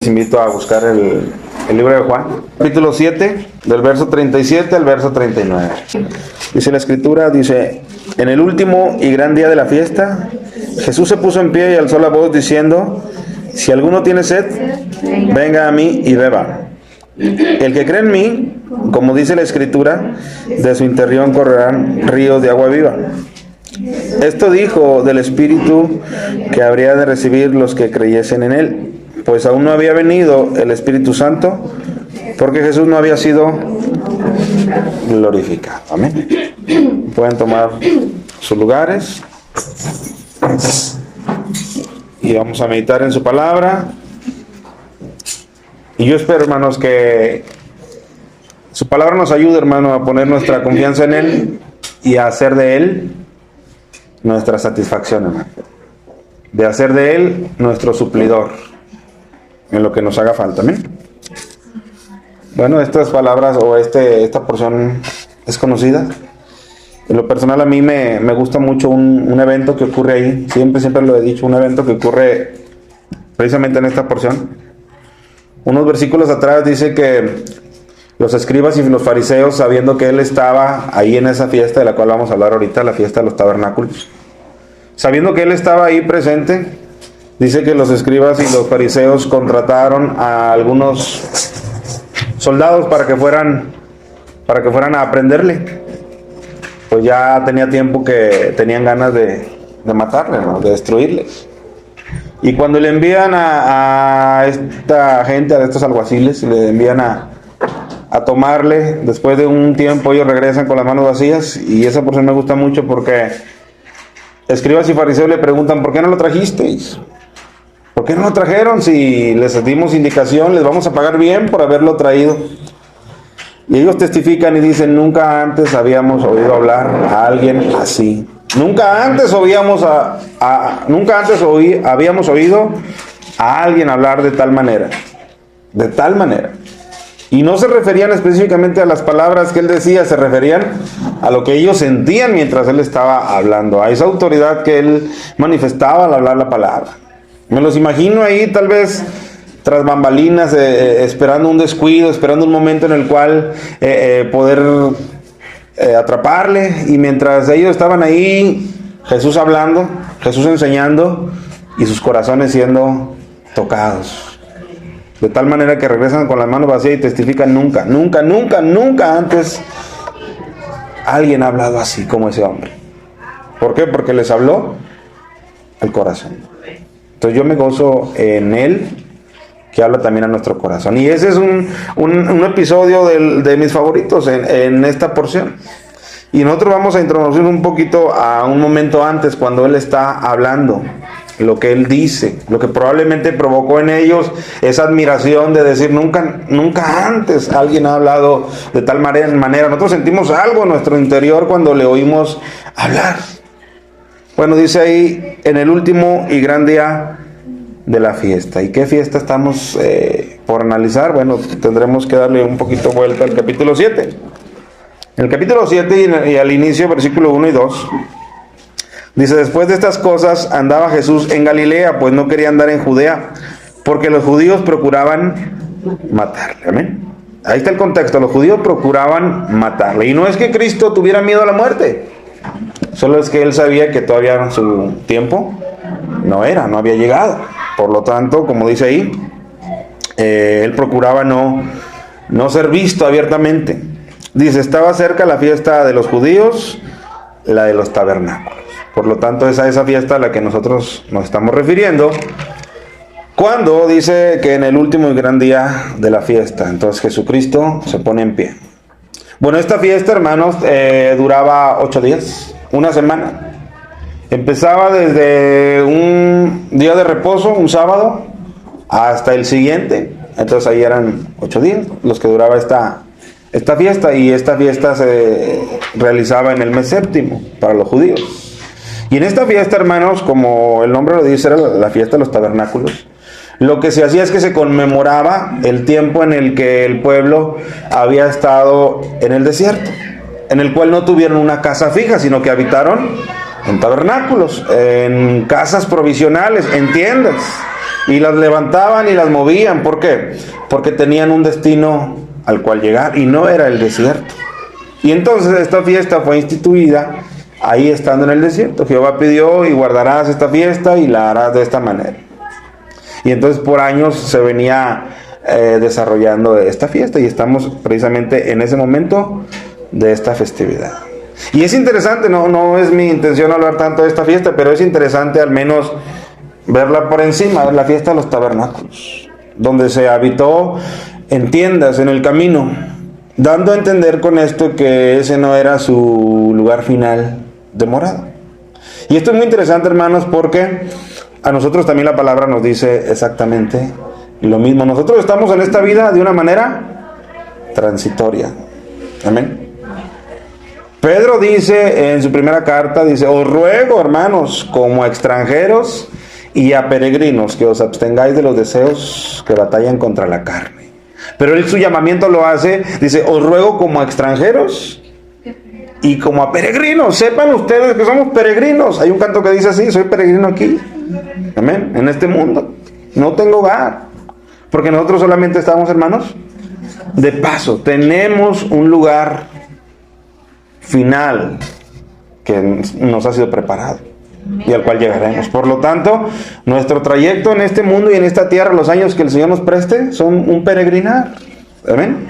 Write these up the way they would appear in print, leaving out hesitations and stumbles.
Les invito a buscar el libro de Juan, capítulo 7, del verso 37 al verso 39. Dice la escritura, dice: en el último y gran día de la fiesta, Jesús se puso en pie y alzó la voz diciendo: si alguno tiene sed, venga a mí y beba. El que cree en mí, como dice la escritura, de su interior correrán ríos de agua viva. Esto dijo del Espíritu que habría de recibir los que creyesen en él, pues aún no había venido el Espíritu Santo, porque Jesús no había sido glorificado. Amén. Pueden tomar sus lugares y vamos a meditar en su palabra. Y yo espero, hermanos, que su palabra nos ayude, hermano, a poner nuestra confianza en él y a hacer de él nuestra satisfacción, hermano, de hacer de él nuestro suplidor en lo que nos haga falta. Amén. Bueno, estas palabras o esta porción es conocida. En lo personal, a mí me gusta mucho un evento que ocurre ahí. Siempre lo he dicho, un evento que ocurre precisamente en esta porción. Unos versículos atrás dice que los escribas y los fariseos, sabiendo que él estaba ahí en esa fiesta de la cual vamos a hablar ahorita, la fiesta de los tabernáculos, sabiendo que él estaba ahí presente, dice que los escribas y los fariseos contrataron a algunos soldados para que fueran a aprenderle. Pues ya tenía tiempo que tenían ganas de matarle, ¿no? De destruirle. Y cuando le envían a esta gente, a estos alguaciles, le envían a tomarle, después de un tiempo ellos regresan con las manos vacías. Y esa porción me gusta mucho porque escribas y fariseos le preguntan: ¿por qué no lo trajisteis? ¿Por qué no lo trajeron? Si les dimos indicación, les vamos a pagar bien por haberlo traído. Y ellos testifican y dicen: nunca antes habíamos oído hablar a alguien así. Nunca antes habíamos oído a alguien hablar de tal manera. De tal manera. Y no se referían específicamente a las palabras que él decía, se referían a lo que ellos sentían mientras él estaba hablando, a esa autoridad que él manifestaba al hablar la palabra. Me los imagino ahí, tal vez tras bambalinas, esperando un descuido, esperando un momento en el cual poder atraparle. Y mientras ellos estaban ahí, Jesús hablando, Jesús enseñando y sus corazones siendo tocados. De tal manera que regresan con las manos vacías y testifican: nunca antes alguien ha hablado así como ese hombre. ¿Por qué? Porque les habló el corazón. Entonces yo me gozo en él, que habla también a nuestro corazón. Y ese es un episodio de mis favoritos en esta porción. Y nosotros vamos a introducir un poquito a un momento antes, cuando él está hablando, lo que él dice, lo que probablemente provocó en ellos esa admiración de decir: nunca antes alguien ha hablado de tal manera. Nosotros sentimos algo en nuestro interior cuando le oímos hablar. Bueno, dice ahí: en el último y gran día de la fiesta. ¿Y qué fiesta estamos por analizar? Bueno, tendremos que darle un poquito vuelta al capítulo 7. En el capítulo 7 y al inicio, versículo 1 y 2, dice: después de estas cosas andaba Jesús en Galilea, pues no quería andar en Judea, porque los judíos procuraban matarle. Amén. Ahí está el contexto: los judíos procuraban matarle. Y no es que Cristo tuviera miedo a la muerte, solo es que él sabía que todavía su tiempo no había llegado. Por lo tanto, como dice ahí, él procuraba no ser visto abiertamente. Dice: estaba cerca la fiesta de los judíos, la de los tabernáculos. Por lo tanto, es a esa fiesta a la que nosotros nos estamos refiriendo cuando dice que en el último y gran día de la fiesta, entonces Jesucristo se pone en pie. Bueno, esta fiesta, hermanos, duraba 8 días, una semana. Empezaba desde un día de reposo, un sábado, hasta el siguiente. Entonces ahí eran 8 días los que duraba esta fiesta. Y esta fiesta se realizaba en el mes séptimo para los judíos. Y en esta fiesta, hermanos, como el nombre lo dice, era la fiesta de los tabernáculos. Lo que se hacía es que se conmemoraba el tiempo en el que el pueblo había estado en el desierto, en el cual no tuvieron una casa fija, sino que habitaron en tabernáculos, en casas provisionales, en tiendas. Y las levantaban y las movían. ¿Por qué? Porque tenían un destino al cual llegar y no era el desierto. Y entonces esta fiesta fue instituida ahí estando en el desierto. Jehová pidió: y guardarás esta fiesta y la harás de esta manera. Y entonces por años se venía desarrollando esta fiesta y estamos precisamente en ese momento de esta festividad. Y es interesante, no es mi intención hablar tanto de esta fiesta, pero es interesante al menos verla por encima, la fiesta de los tabernáculos, donde se habitó en tiendas en el camino, dando a entender con esto que ese no era su lugar final de morada. Y esto es muy interesante, hermanos, porque a nosotros también la palabra nos dice exactamente lo mismo. Nosotros estamos en esta vida de una manera transitoria. Amén. Pedro dice en su primera carta, dice: os ruego, hermanos, como a extranjeros y a peregrinos, que os abstengáis de los deseos que batallan contra la carne. Pero él su llamamiento lo hace, dice: os ruego como a extranjeros y como a peregrinos. Sepan ustedes que somos peregrinos. Hay un canto que dice así: soy peregrino aquí, amén, en este mundo, no tengo hogar, porque nosotros solamente estamos, hermanos, de paso. Tenemos un lugar final que nos ha sido preparado y al cual llegaremos. Por lo tanto, nuestro trayecto en este mundo y en esta tierra, los años que el Señor nos preste, son un peregrinar. Amén.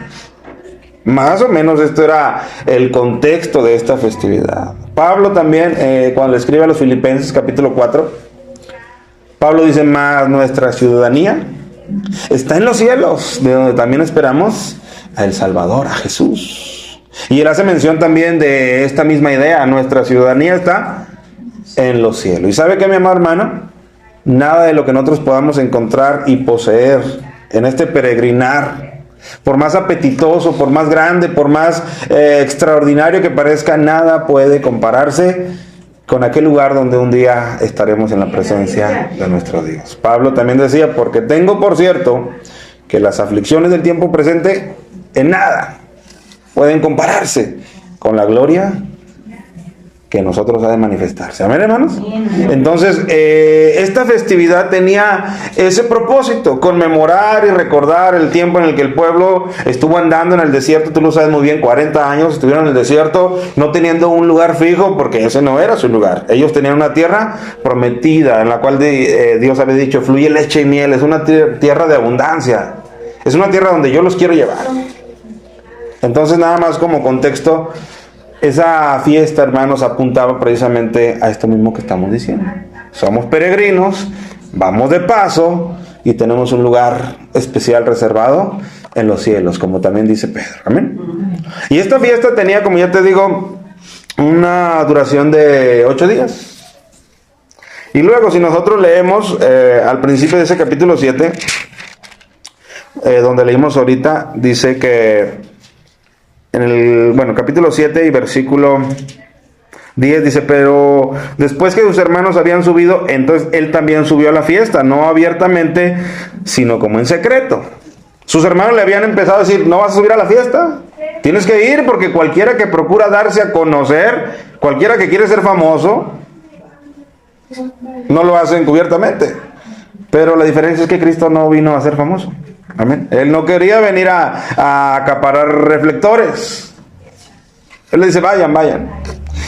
Más o menos esto era el contexto de esta festividad. Pablo también, cuando le escribe a los Filipenses capítulo 4, Pablo dice: más nuestra ciudadanía está en los cielos, de donde también esperamos al Salvador, a Jesús. Y él hace mención también de esta misma idea: nuestra ciudadanía está en los cielos. ¿Y sabe qué, mi amado hermano? Nada de lo que nosotros podamos encontrar y poseer en este peregrinar, por más apetitoso, por más grande, por más extraordinario que parezca, nada puede compararse con aquel lugar donde un día estaremos en la presencia de nuestro Dios. Pablo también decía: porque tengo por cierto que las aflicciones del tiempo presente en nada pueden compararse con la gloria que nosotros ha de manifestarse. Amén, hermanos. Entonces, esta festividad tenía ese propósito: conmemorar y recordar el tiempo en el que el pueblo estuvo andando en el desierto. Tú lo sabes muy bien, 40 años estuvieron en el desierto, no teniendo un lugar fijo, porque ese no era su lugar. Ellos tenían una tierra prometida, en la cual Dios había dicho: fluye leche y miel. Es una tierra de abundancia, es una tierra donde yo los quiero llevar. Entonces, nada más como contexto, esa fiesta, hermanos, apuntaba precisamente a esto mismo que estamos diciendo. Somos peregrinos, vamos de paso y tenemos un lugar especial reservado en los cielos, como también dice Pedro. Amén. Y esta fiesta tenía, como ya te digo, una duración de 8 días. Y luego, si nosotros leemos al principio de ese capítulo 7, donde leímos ahorita, dice que en el capítulo 7 y versículo 10 dice: pero después que sus hermanos habían subido, entonces él también subió a la fiesta, no abiertamente, sino como en secreto. Sus hermanos le habían empezado a decir: ¿no vas a subir a la fiesta? Tienes que ir, porque cualquiera que procura darse a conocer, cualquiera que quiere ser famoso, no lo hace encubiertamente. Pero la diferencia es que Cristo no vino a ser famoso. Amén. Él no quería venir a acaparar reflectores. Él le dice: vayan, vayan.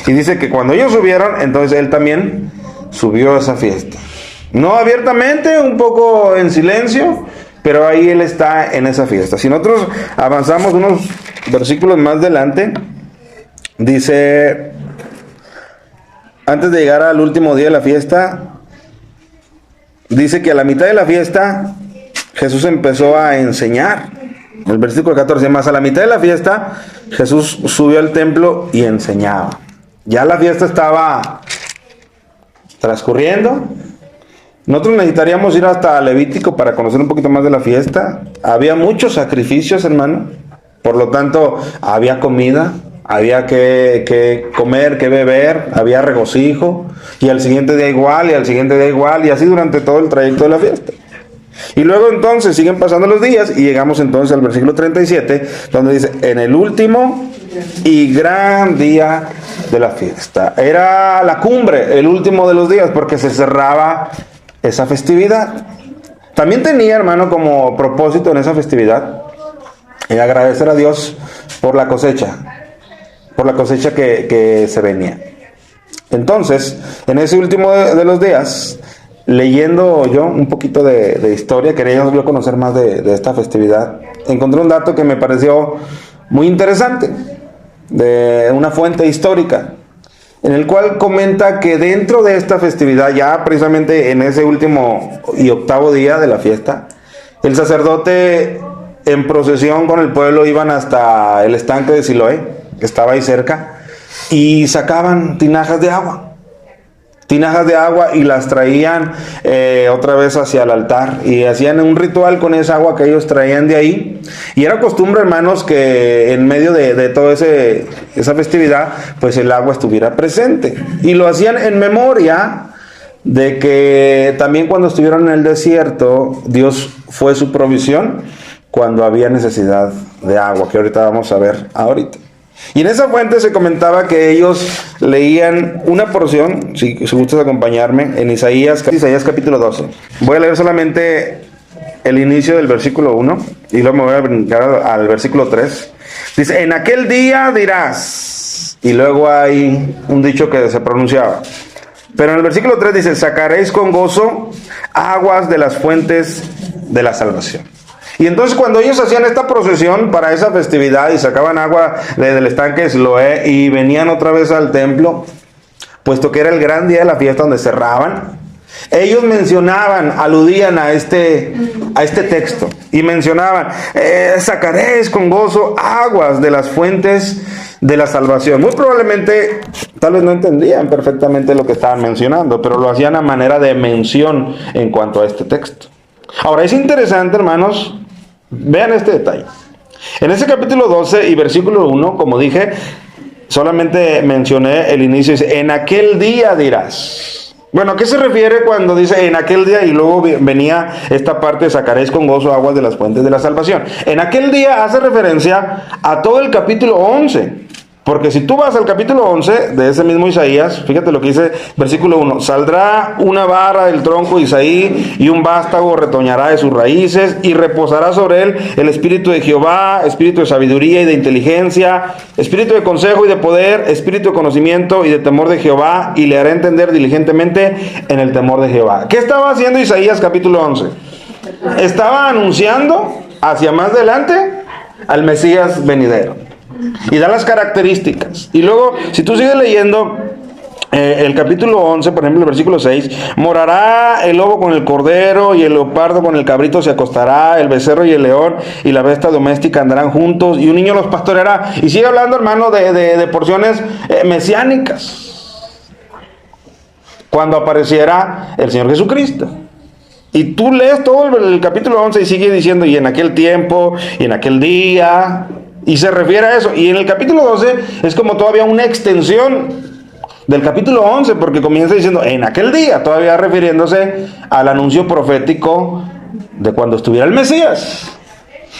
Y dice que cuando ellos subieron, entonces él también subió a esa fiesta. No abiertamente, un poco en silencio, pero ahí él está en esa fiesta. Si nosotros avanzamos unos versículos más adelante, dice, antes de llegar al último día de la fiesta, dice que a la mitad de la fiesta Jesús empezó a enseñar. El versículo 14, más a la mitad de la fiesta Jesús subió al templo y enseñaba. Ya la fiesta estaba transcurriendo. Nosotros necesitaríamos ir hasta Levítico para conocer un poquito más de la fiesta. Había muchos sacrificios, hermano. Por lo tanto, había comida, había que comer, que beber, había regocijo. Y al siguiente día igual, y al siguiente día igual, y así durante todo el trayecto de la fiesta. Y luego entonces siguen pasando los días y llegamos entonces al versículo 37, donde dice, en el último y gran día de la fiesta. Era la cumbre, el último de los días, porque se cerraba esa festividad. También tenía, hermano, como propósito en esa festividad, agradecer a Dios por la cosecha que se venía. Entonces, en ese último de los días, leyendo yo un poquito de historia, quería yo conocer más de esta festividad, encontré un dato que me pareció muy interesante, de una fuente histórica, en el cual comenta que dentro de esta festividad, ya precisamente en ese último y octavo día de la fiesta, el sacerdote en procesión con el pueblo iban hasta el estanque de Siloé, que estaba ahí cerca, y sacaban tinajas de agua y las traían otra vez hacia el altar y hacían un ritual con esa agua que ellos traían de ahí. Y era costumbre, hermanos, que en medio de toda esa festividad, pues el agua estuviera presente. Y lo hacían en memoria de que también cuando estuvieron en el desierto, Dios fue su provisión cuando había necesidad de agua, que ahorita vamos a ver ahorita. Y en esa fuente se comentaba que ellos leían una porción, si gustas acompañarme, en Isaías capítulo 12. Voy a leer solamente el inicio del versículo 1 y luego me voy a brincar al versículo 3. Dice, en aquel día dirás, y luego hay un dicho que se pronunciaba. Pero en el versículo 3 dice, sacaréis con gozo aguas de las fuentes de la salvación. Y entonces cuando ellos hacían esta procesión para esa festividad y sacaban agua del estanque de Siloé y venían otra vez al templo, puesto que era el gran día de la fiesta donde cerraban, ellos mencionaban, aludían a este texto y mencionaban, sacaréis con gozo aguas de las fuentes de la salvación. Muy probablemente, tal vez no entendían perfectamente lo que estaban mencionando, pero lo hacían a manera de mención en cuanto a este texto. Ahora es interesante, hermanos, vean este detalle. En ese capítulo 12 y versículo 1, como dije, solamente mencioné el inicio, dice, en aquel día dirás. Bueno, ¿a qué se refiere cuando dice en aquel día y luego venía esta parte, sacaréis con gozo aguas de las fuentes de la salvación? En aquel día hace referencia a todo el capítulo 11. Porque si tú vas al capítulo 11 de ese mismo Isaías, fíjate lo que dice versículo 1. Saldrá una vara del tronco de Isaí y un vástago retoñará de sus raíces y reposará sobre él el espíritu de Jehová, espíritu de sabiduría y de inteligencia, espíritu de consejo y de poder, espíritu de conocimiento y de temor de Jehová, y le hará entender diligentemente en el temor de Jehová. ¿Qué estaba haciendo Isaías capítulo 11? Estaba anunciando hacia más adelante al Mesías venidero. Y da las características. Y luego, si tú sigues leyendo el capítulo 11, por ejemplo, el versículo 6, morará el lobo con el cordero y el leopardo con el cabrito se acostará, el becerro y el león y la bestia doméstica andarán juntos y un niño los pastoreará. Y sigue hablando, hermano, de porciones mesiánicas. Cuando apareciera el Señor Jesucristo. Y tú lees todo el capítulo 11 y sigue diciendo, y en aquel tiempo, y en aquel día... Y se refiere a eso. Y en el capítulo 12 es como todavía una extensión del capítulo 11, porque comienza diciendo en aquel día, todavía refiriéndose al anuncio profético de cuando estuviera el Mesías.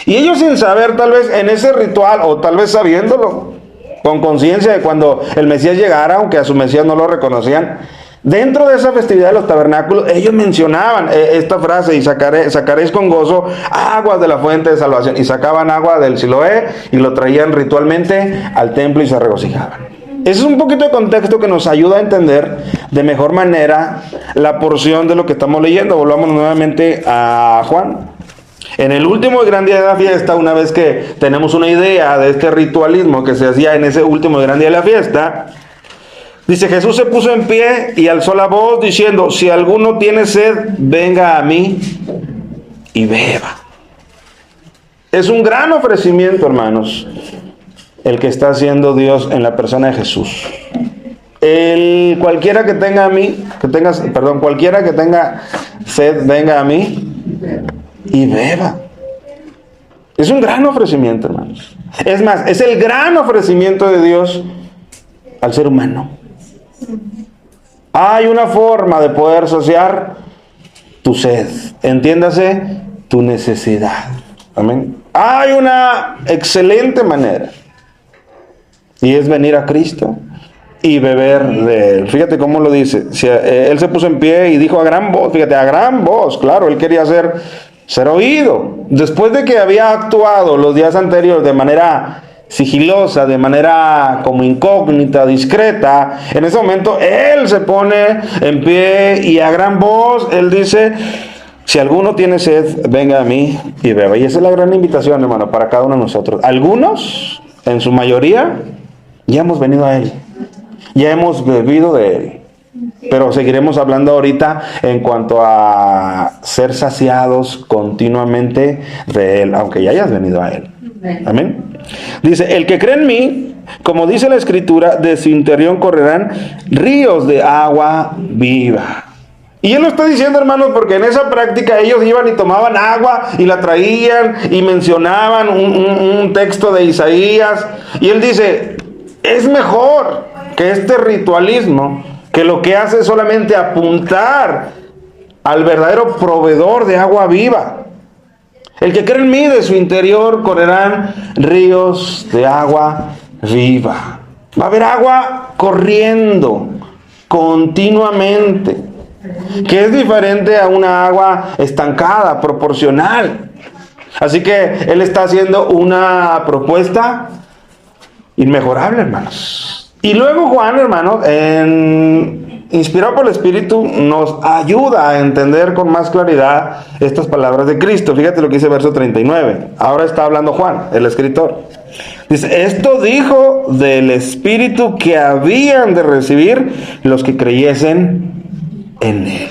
Y ellos sin saber, tal vez en ese ritual, o tal vez sabiéndolo, con conciencia de cuando el Mesías llegara, aunque a su Mesías no lo reconocían, dentro de esa festividad de los tabernáculos, ellos mencionaban esta frase, y sacaréis con gozo aguas de la fuente de salvación. Y sacaban agua del Siloé y lo traían ritualmente al templo y se regocijaban. Ese es un poquito de contexto que nos ayuda a entender de mejor manera la porción de lo que estamos leyendo. Volvamos nuevamente a Juan. En el último y gran día de la fiesta, una vez que tenemos una idea de este ritualismo que se hacía en ese último y gran día de la fiesta, dice, Jesús se puso en pie y alzó la voz diciendo, si alguno tiene sed, venga a mí y beba. Es un gran ofrecimiento, hermanos, el que está haciendo Dios en la persona de Jesús. Cualquiera que tenga sed, venga a mí y beba. Es un gran ofrecimiento, hermanos. Es más, es el gran ofrecimiento de Dios al ser humano. Hay una forma de poder saciar tu sed. Entiéndase, tu necesidad. Amén. Hay una excelente manera, y es venir a Cristo y beber de Él. Fíjate cómo lo dice. Él se puso en pie y dijo a gran voz, fíjate, a gran voz, claro, Él quería ser oído. Después de que había actuado los días anteriores de manera sigilosa, de manera como incógnita, discreta, en ese momento Él se pone en pie y a gran voz Él dice: si alguno tiene sed, venga a mí y beba. Y esa es la gran invitación, hermano, para cada uno de nosotros. Algunos, en su mayoría, ya hemos venido a Él, ya hemos bebido de Él. Pero seguiremos hablando ahorita en cuanto a ser saciados continuamente de Él, aunque ya hayas venido a Él. Amén. Dice: el que cree en mí, como dice la Escritura, de su interior correrán ríos de agua viva. Y Él lo está diciendo, hermanos, porque en esa práctica ellos iban y tomaban agua y la traían y mencionaban un texto de Isaías. Y Él dice: es mejor que este ritualismo, que lo que hace es solamente apuntar al verdadero proveedor de agua viva. El que cree en mí, de su interior correrán ríos de agua viva. Va a haber agua corriendo continuamente, que es diferente a una agua estancada, proporcional. Así que Él está haciendo una propuesta inmejorable, hermanos. Y luego Juan, hermanos, inspirado por el Espíritu, nos ayuda a entender con más claridad estas palabras de Cristo. Fíjate lo que dice verso 39. Ahora está hablando Juan, el escritor. Dice: esto dijo del Espíritu que habían de recibir los que creyesen en Él.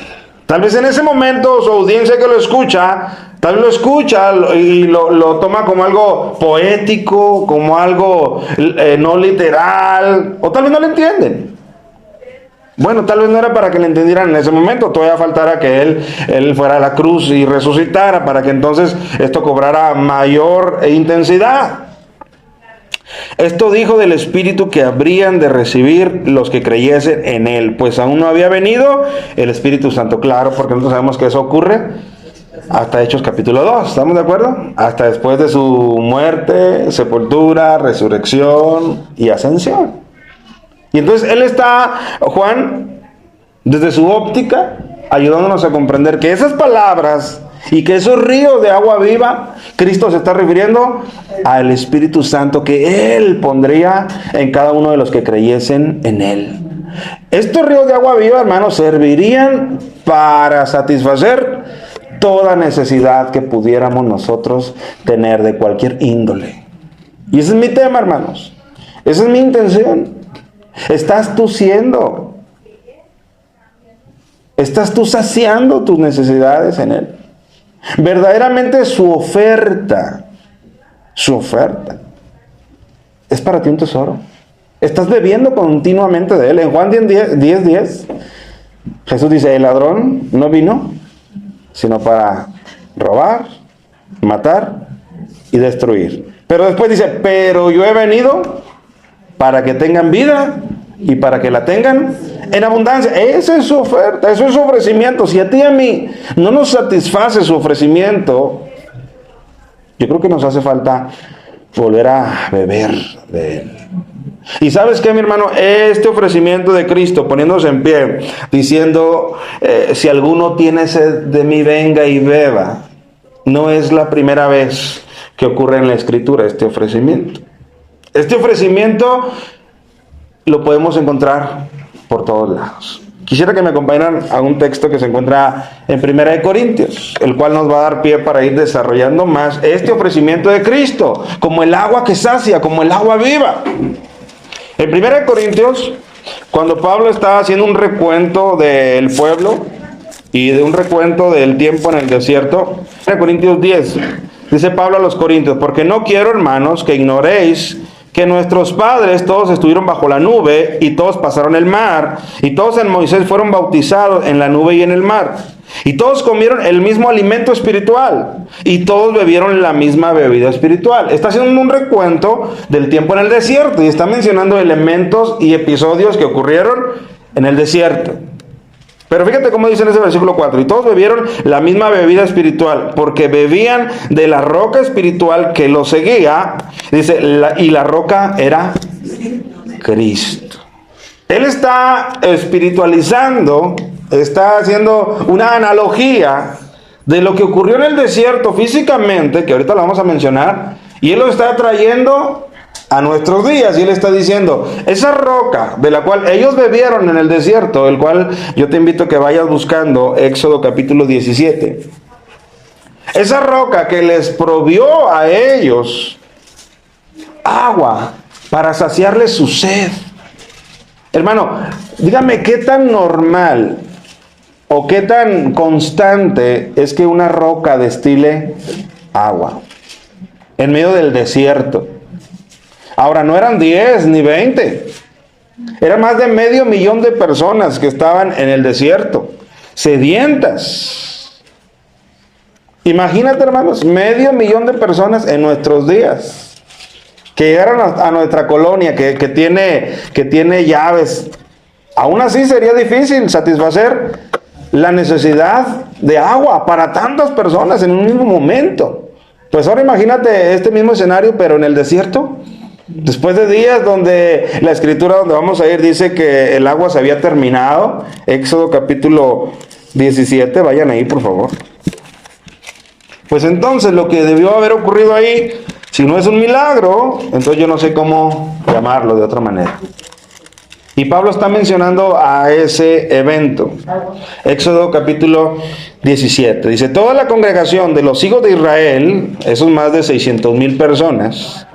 Tal vez en ese momento su audiencia que lo escucha, tal vez lo escucha y lo toma como algo poético, como algo no literal, o tal vez no lo entienden. Bueno, tal vez no era para que le entendieran en ese momento, todavía faltara que él fuera a la cruz y resucitara, para que entonces esto cobrara mayor intensidad. Esto dijo del Espíritu que habrían de recibir los que creyesen en Él, pues aún no había venido el Espíritu Santo. Claro, porque nosotros sabemos que eso ocurre hasta Hechos capítulo 2, ¿estamos de acuerdo? Hasta después de su muerte, sepultura, resurrección y ascensión. Y entonces Juan, desde su óptica, ayudándonos a comprender que esas palabras y que esos ríos de agua viva, Cristo se está refiriendo al Espíritu Santo que Él pondría en cada uno de los que creyesen en Él. Estos ríos de agua viva, hermanos, servirían para satisfacer toda necesidad que pudiéramos nosotros tener de cualquier índole. Y ese es mi tema, hermanos. Esa es mi intención. ¿Estás tú saciando tus necesidades en Él? Verdaderamente su oferta es para ti un tesoro. Estás bebiendo continuamente de Él. En Juan 10:10, Jesús dice: el ladrón no vino sino para robar, matar y destruir. Pero después dice: pero yo he venido para que tengan vida y para que la tengan en abundancia. Esa es su oferta, eso es su ofrecimiento. Si a ti y a mí no nos satisface su ofrecimiento, yo creo que nos hace falta volver a beber de Él. Y ¿sabes qué, mi hermano? Este ofrecimiento de Cristo, poniéndose en pie, diciendo: si alguno tiene sed de mí, venga y beba, no es la primera vez que ocurre en la Escritura este ofrecimiento. Este ofrecimiento lo podemos encontrar por todos lados. Quisiera que me acompañaran a un texto que se encuentra en 1 Corintios, el cual nos va a dar pie para ir desarrollando más este ofrecimiento de Cristo, como el agua que sacia, como el agua viva. En 1 Corintios, cuando Pablo está haciendo un recuento del pueblo y de un recuento del tiempo en el desierto, 1 Corintios 10, dice Pablo a los Corintios: porque no quiero, hermanos, que ignoréis que nuestros padres todos estuvieron bajo la nube y todos pasaron el mar, y todos en Moisés fueron bautizados en la nube y en el mar, y todos comieron el mismo alimento espiritual, y todos bebieron la misma bebida espiritual. Está haciendo un recuento del tiempo en el desierto y está mencionando elementos y episodios que ocurrieron en el desierto. Pero fíjate cómo dice en ese versículo 4, y todos bebieron la misma bebida espiritual, porque bebían de la roca espiritual que los seguía, dice, y la roca era Cristo. Él está espiritualizando, está haciendo una analogía de lo que ocurrió en el desierto físicamente, que ahorita lo vamos a mencionar, y él lo está trayendo a nuestros días, y él está diciendo, esa roca de la cual ellos bebieron en el desierto, el cual yo te invito a que vayas buscando, Éxodo capítulo 17, esa roca que les provió a ellos agua para saciarles su sed. Hermano, dígame qué tan normal o qué tan constante es que una roca destile agua en medio del desierto. Ahora, no eran 10 ni 20. Eran más de 500,000 de personas que estaban en el desierto, sedientas. Imagínate, hermanos, 500,000 de personas en nuestros días, que llegaron a nuestra colonia, que tiene llaves. Aún así sería difícil satisfacer la necesidad de agua para tantas personas en un mismo momento. Pues ahora imagínate este mismo escenario, pero en el desierto. Después de días donde la escritura donde vamos a ir dice que el agua se había terminado. Éxodo capítulo 17, vayan ahí por favor. Pues entonces lo que debió haber ocurrido ahí, si no es un milagro, entonces yo no sé cómo llamarlo de otra manera. Y Pablo está mencionando a ese evento. Éxodo capítulo 17. Dice, toda la congregación de los hijos de Israel, esos más de 600,000 personas,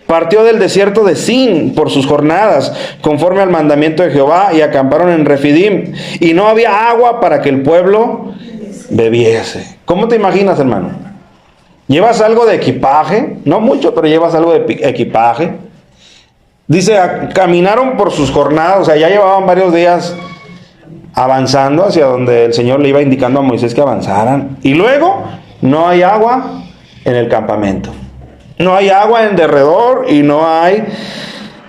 partió del desierto de Sin por sus jornadas, conforme al mandamiento de Jehová, y acamparon en Refidim. Y no había agua para que el pueblo bebiese. ¿Cómo te imaginas, hermano? ¿Llevas algo de equipaje? No mucho, pero llevas algo de equipaje. Dice, caminaron por sus jornadas, o sea, ya llevaban varios días avanzando hacia donde el Señor le iba indicando a Moisés que avanzaran. Y luego, no hay agua en el campamento. No hay agua en derredor y no hay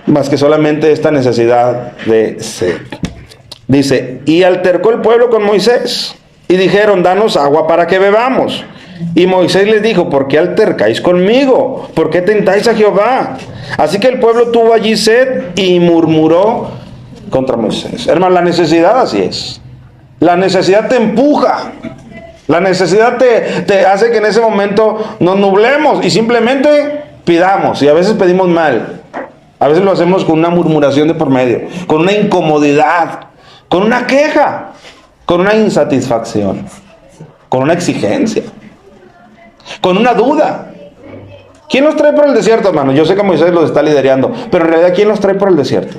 más que solamente esta necesidad de sed. Dice, y altercó el pueblo con Moisés y dijeron, danos agua para que bebamos. Y Moisés les dijo, ¿por qué altercáis conmigo? ¿Por qué tentáis a Jehová? Así que el pueblo tuvo allí sed y murmuró contra Moisés. Hermano, la necesidad así es. La necesidad te empuja. La necesidad te hace que en ese momento nos nublemos y simplemente pidamos. Y a veces pedimos mal. A veces lo hacemos con una murmuración de por medio, con una incomodidad, con una queja, con una insatisfacción, con una exigencia, con una duda. ¿Quién los trae por el desierto, hermano? Yo sé que Moisés los está liderando, pero en realidad, ¿quién los trae por el desierto?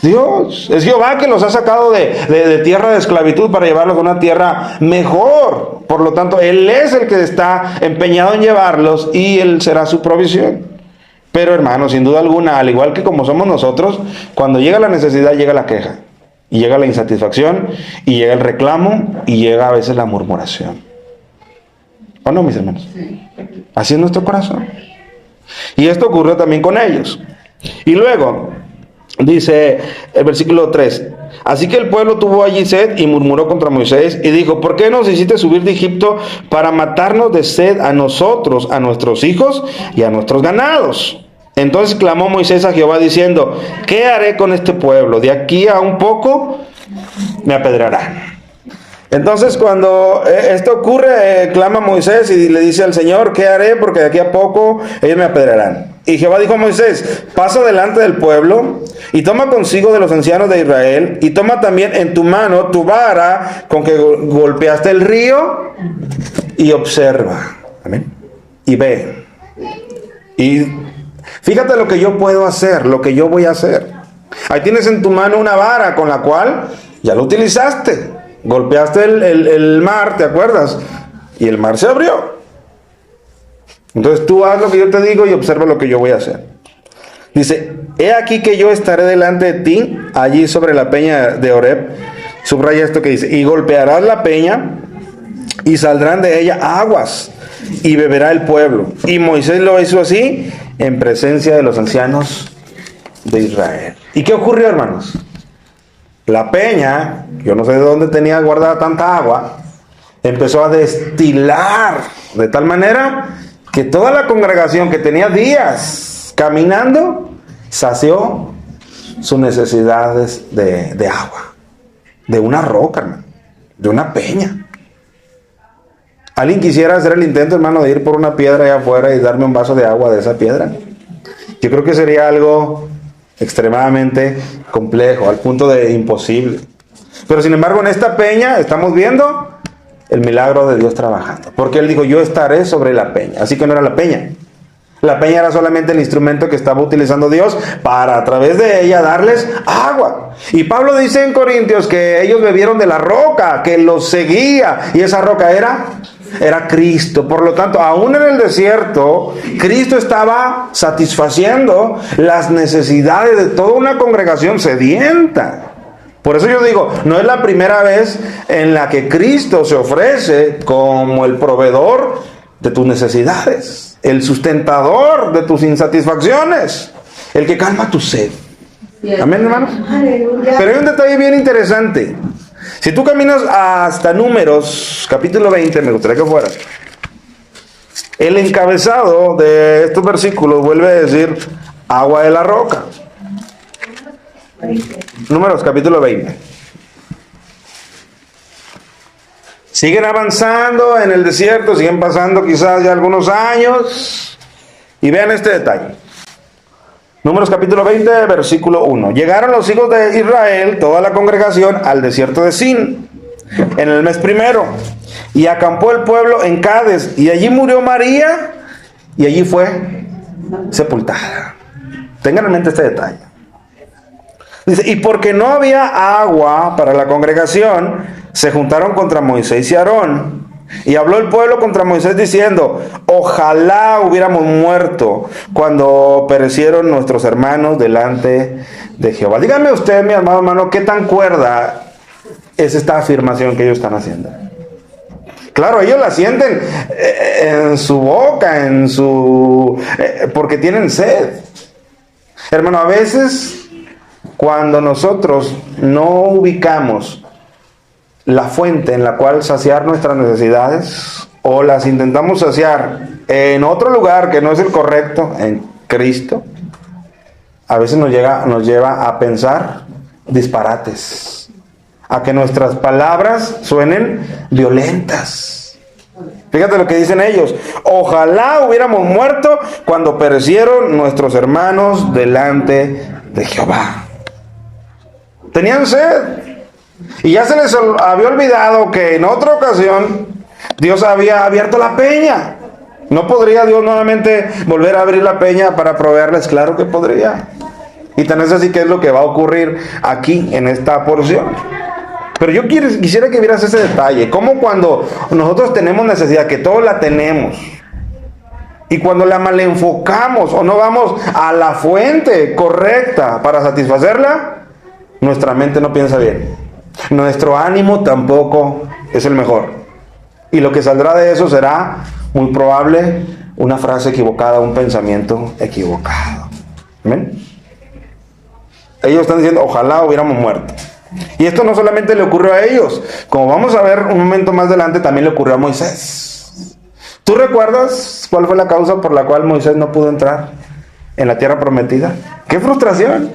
Dios. Es Jehová que los ha sacado de tierra de esclavitud para llevarlos a una tierra mejor. Por lo tanto, Él es el que está empeñado en llevarlos y Él será su provisión. Pero, hermano, sin duda alguna, al igual que como somos nosotros, cuando llega la necesidad, llega la queja, y llega la insatisfacción, y llega el reclamo, y llega a veces la murmuración. ¿O no, mis hermanos? Así es nuestro corazón. Y esto ocurrió también con ellos. Y luego, dice el versículo 3, así que el pueblo tuvo allí sed y murmuró contra Moisés y dijo, ¿por qué nos hiciste subir de Egipto para matarnos de sed a nosotros, a nuestros hijos y a nuestros ganados? Entonces clamó Moisés a Jehová diciendo, ¿qué haré con este pueblo? De aquí a un poco me apedrearán. Entonces cuando esto ocurre, clama Moisés y le dice al Señor, ¿qué haré? Porque de aquí a poco ellos me apedrearán. Y Jehová dijo a Moisés, pasa delante del pueblo y toma consigo de los ancianos de Israel y toma también en tu mano tu vara con que golpeaste el río y observa. Amén. Y ve. Y fíjate lo que yo puedo hacer, lo que yo voy a hacer. Ahí tienes en tu mano una vara con la cual ya lo utilizaste. Golpeaste el mar, ¿te acuerdas? Y el mar se abrió. Entonces tú haz lo que yo te digo y observa lo que yo voy a hacer. Dice, he aquí que yo estaré delante de ti, allí sobre la peña de Horeb. Subraya esto que dice, y golpearás la peña y saldrán de ella aguas y beberá el pueblo. Y Moisés lo hizo así en presencia de los ancianos de Israel. ¿Y qué ocurrió, hermanos? la peña, yo no sé de dónde tenía guardada tanta agua, empezó a destilar de tal manera que toda la congregación que tenía días caminando sació sus necesidades de agua, de una roca, hermano, de una peña. ¿Alguien quisiera hacer el intento, hermano, de ir por una piedra allá afuera y darme un vaso de agua de esa piedra? Yo creo que sería algo extremadamente complejo, al punto de imposible. Pero sin embargo, en esta peña estamos viendo el milagro de Dios trabajando. Porque Él dijo, yo estaré sobre la peña. Así que no era la peña. La peña era solamente el instrumento que estaba utilizando Dios para a través de ella darles agua. Y Pablo dice en Corintios que ellos bebieron de la roca que los seguía. Y esa roca era Cristo. Por lo tanto, aún en el desierto, Cristo estaba satisfaciendo las necesidades de toda una congregación sedienta. Por eso yo digo, no es la primera vez en la que Cristo se ofrece como el proveedor de tus necesidades, el sustentador de tus insatisfacciones, el que calma tu sed. Amén, hermanos. Pero hay un detalle bien interesante. Si tú caminas hasta Números, capítulo 20, me gustaría que fueras. El encabezado de estos versículos vuelve a decir agua de la roca. Números, capítulo 20. Siguen avanzando en el desierto, siguen pasando quizás ya algunos años. Y vean este detalle. Números capítulo 20, versículo 1. Llegaron los hijos de Israel, toda la congregación, al desierto de Sin, en el mes primero. Y acampó el pueblo en Cades. Y allí murió María, y allí fue sepultada. Tengan en mente este detalle. Dice, y porque no había agua para la congregación, se juntaron contra Moisés y Aarón. Y habló el pueblo contra Moisés diciendo, ojalá hubiéramos muerto cuando perecieron nuestros hermanos delante de Jehová. Dígame usted, mi amado hermano, ¿qué tan cuerda es esta afirmación que ellos están haciendo? Claro, ellos la sienten en su boca, porque tienen sed. Hermano, a veces cuando nosotros no ubicamos la fuente en la cual saciar nuestras necesidades, o las intentamos saciar en otro lugar que no es el correcto, en Cristo, a veces nos lleva a pensar disparates, a que nuestras palabras suenen violentas. Fíjate lo que dicen ellos, ojalá hubiéramos muerto cuando perecieron nuestros hermanos delante de Jehová. Tenían sed. Y ya se les había olvidado que en otra ocasión Dios había abierto la peña. ¿No podría Dios nuevamente volver a abrir la peña para proveerles? Claro que podría. Y tan es así que es lo que va a ocurrir aquí en esta porción. Pero yo quisiera que vieras ese detalle. Como cuando nosotros tenemos necesidad, que todos la tenemos, y cuando la malenfocamos o no vamos a la fuente correcta para satisfacerla, nuestra mente no piensa bien. Nuestro ánimo tampoco es el mejor. Y lo que saldrá de eso será muy probable una frase equivocada, un pensamiento equivocado. ¿Amén? Ellos están diciendo, ojalá hubiéramos muerto. Y esto no solamente le ocurrió a ellos. Como vamos a ver un momento más adelante, también le ocurrió a Moisés. ¿Tú recuerdas cuál fue la causa por la cual Moisés no pudo entrar en la tierra prometida? ¡Qué frustración!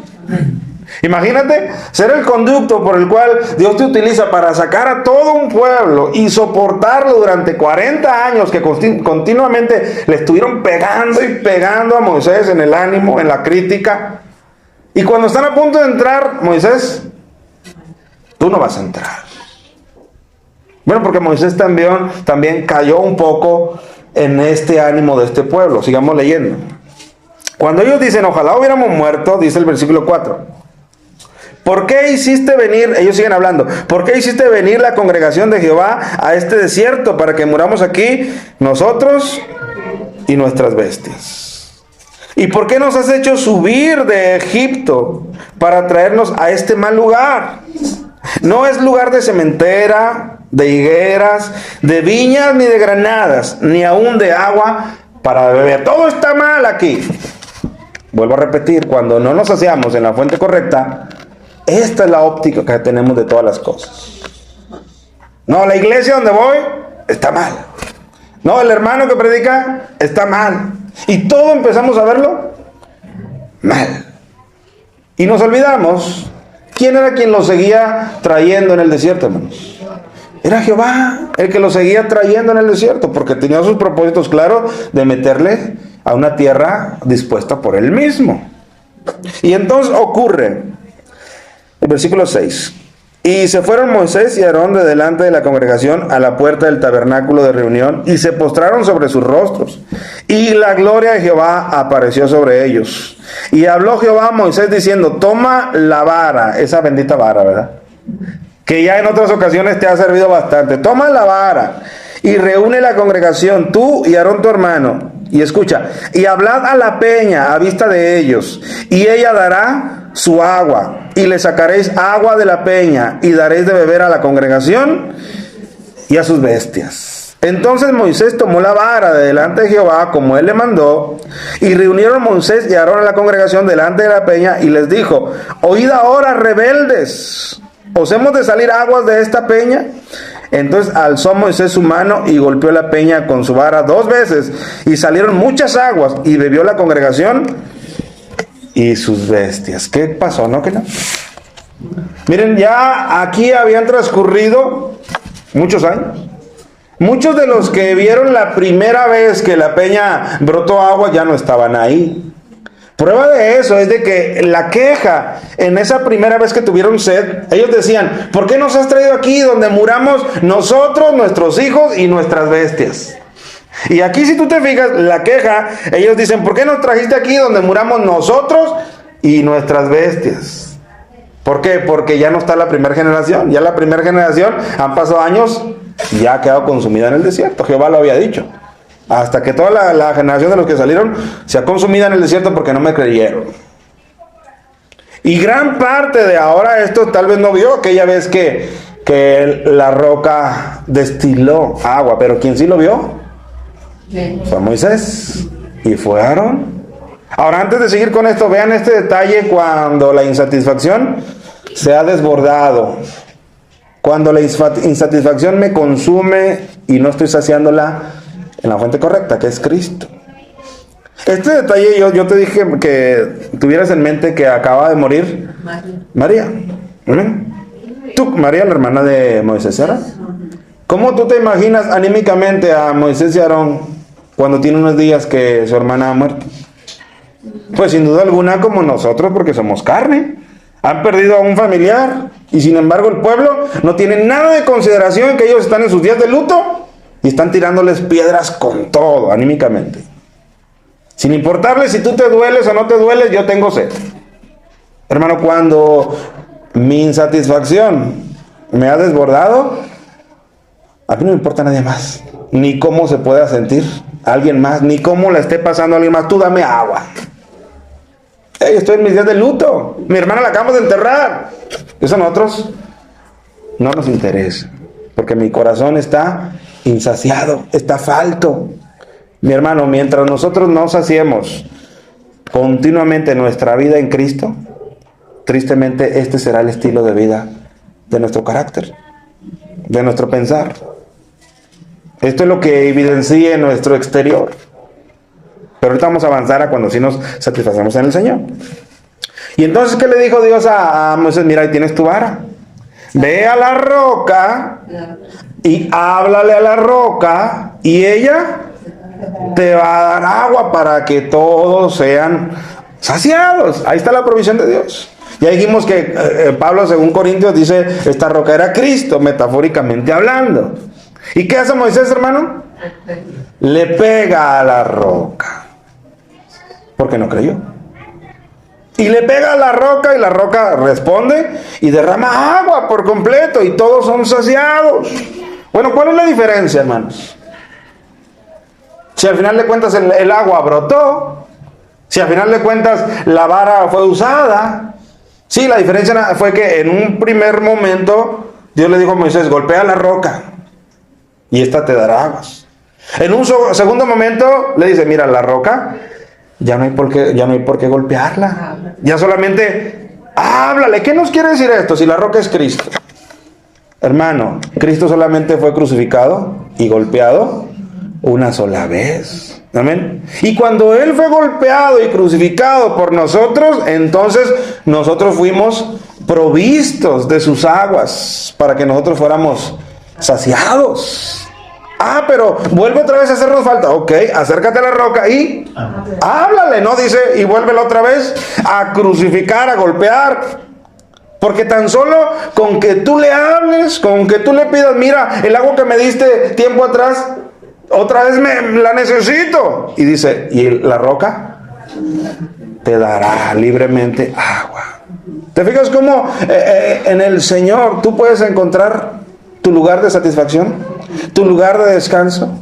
Imagínate ser el conducto por el cual Dios te utiliza para sacar a todo un pueblo y soportarlo durante 40 años que continuamente le estuvieron pegando y pegando a Moisés en el ánimo, en la crítica. Y cuando están a punto de entrar, Moisés, tú no vas a entrar. Bueno, porque Moisés también cayó un poco en este ánimo de este pueblo. Sigamos leyendo. Cuando ellos dicen, ojalá hubiéramos muerto, dice el versículo 4. ¿Por qué hiciste venir, ellos siguen hablando, por qué hiciste venir la congregación de Jehová a este desierto para que muramos aquí nosotros y nuestras bestias? ¿Y por qué nos has hecho subir de Egipto para traernos a este mal lugar? No es lugar de sementera, de higueras, de viñas ni de granadas, ni aún de agua para beber. Todo está mal aquí. Vuelvo a repetir, cuando no nos saciamos en la fuente correcta, Esta es la óptica que tenemos de todas las cosas. No, la iglesia donde voy está mal. No, el hermano que predica está mal. Y todo empezamos a verlo mal. Y nos olvidamos, ¿quién era quien lo seguía trayendo en el desierto, hermanos? Era Jehová el que lo seguía trayendo en el desierto, porque tenía sus propósitos claros de meterle a una tierra dispuesta por él mismo. Y entonces ocurre, el versículo 6. Y se fueron Moisés y Aarón de delante de la congregación a la puerta del tabernáculo de reunión y se postraron sobre sus rostros. Y la gloria de Jehová apareció sobre ellos. Y habló Jehová a Moisés diciendo, toma la vara, esa bendita vara, ¿verdad? Que ya en otras ocasiones te ha servido bastante. Toma la vara y reúne la congregación, tú y Aarón tu hermano. Y escucha, y hablad a la peña a vista de ellos, y ella dará su agua, y le sacaréis agua de la peña, y daréis de beber a la congregación y a sus bestias. Entonces Moisés tomó la vara de delante de Jehová, como él le mandó, y reunieron Moisés y Aarón a la congregación delante de la peña, y les dijo, oíd ahora, rebeldes, ¿os hemos de salir aguas de esta peña? Entonces alzó Moisés su mano y golpeó la peña con su vara 2 veces, y salieron muchas aguas, y bebió la congregación y sus bestias. ¿Qué pasó? ¿No? ¿Que no? Miren, ya aquí habían transcurrido muchos años. Muchos de los que vieron la primera vez que la peña brotó agua ya no estaban ahí. Prueba de eso es de que la queja en esa primera vez que tuvieron sed, ellos decían, ¿por qué nos has traído aquí donde muramos nosotros, nuestros hijos y nuestras bestias? Y aquí si tú te fijas, la queja, ellos dicen, ¿por qué nos trajiste aquí donde muramos nosotros y nuestras bestias? ¿Por qué? Porque ya no está la primera generación. Ya la primera generación han pasado años y ya ha quedado consumida en el desierto. Jehová lo había dicho. Hasta que toda la generación de los que salieron se ha consumido en el desierto porque no me creyeron. Y gran parte de ahora esto tal vez no vio aquella vez que la roca destiló agua. Pero quien sí lo vio fue Moisés y fue Aarón. Ahora, antes de seguir con esto, vean este detalle cuando la insatisfacción se ha desbordado. Cuando la insatisfacción me consume y no estoy saciándola en la fuente correcta, que es Cristo. Este detalle yo te dije que tuvieras en mente que acaba de morir María. Tú, María, la hermana de Moisés y Aarón. ¿Cómo tú te imaginas anímicamente a Moisés y Aarón cuando tiene unos días que su hermana ha muerto? Pues sin duda alguna como nosotros, porque somos carne. Han perdido a un familiar y sin embargo el pueblo no tiene nada de consideración que ellos están en sus días de luto. Y están tirándoles piedras con todo, anímicamente. Sin importarles si tú te dueles o no te dueles, yo tengo sed. Hermano, cuando mi insatisfacción me ha desbordado, a mí no me importa nadie más. Ni cómo se pueda sentir alguien más, ni cómo la esté pasando alguien más. Tú dame agua. Hey, estoy en mis días de luto. Mi hermana la acabamos de enterrar. Eso a nosotros no nos interesa. Porque mi corazón está insaciado, está falto. Mi hermano, mientras nosotros no saciemos continuamente nuestra vida en Cristo, tristemente este será el estilo de vida de nuestro carácter, de nuestro pensar. Esto es lo que evidencia en nuestro exterior. Pero ahorita vamos a avanzar a cuando sí nos satisfacemos en el Señor. Y entonces, ¿qué le dijo Dios a Moisés? Mira, ahí tienes tu vara. Ve a la roca y háblale a la roca y ella te va a dar agua para que todos sean saciados. Ahí está la provisión de Dios. Ya dijimos que Pablo, según Corintios, dice, esta roca era Cristo, metafóricamente hablando. ¿Y qué hace Moisés, hermano? Le pega a la roca, porque no creyó. Y le pega a la roca y la roca responde y derrama agua por completo y todos son saciados. Bueno, ¿cuál es la diferencia, hermanos? Si al final de cuentas el agua brotó, si al final de cuentas la vara fue usada, sí, la diferencia fue que en un primer momento Dios le dijo a Moisés, golpea la roca y esta te dará aguas. En un segundo momento le dice, mira, la roca ya no hay por qué golpearla. Ya solamente Háblale. ¿Qué nos quiere decir esto? Si la roca es Cristo. Hermano, Cristo solamente fue crucificado y golpeado una sola vez. Amén. Y cuando Él fue golpeado y crucificado por nosotros, entonces nosotros fuimos provistos de sus aguas para que nosotros fuéramos saciados. Pero vuelve otra vez a hacernos falta. Ok, acércate a la roca y háblale, ¿no? Dice, y vuélvelo otra vez a crucificar, a golpear. Porque tan solo con que tú le hables, con que tú le pidas, mira, el agua que me diste tiempo atrás, otra vez la necesito. Y dice, y la roca te dará libremente agua. ¿Te fijas cómo en el Señor tú puedes encontrar tu lugar de satisfacción, tu lugar de descanso?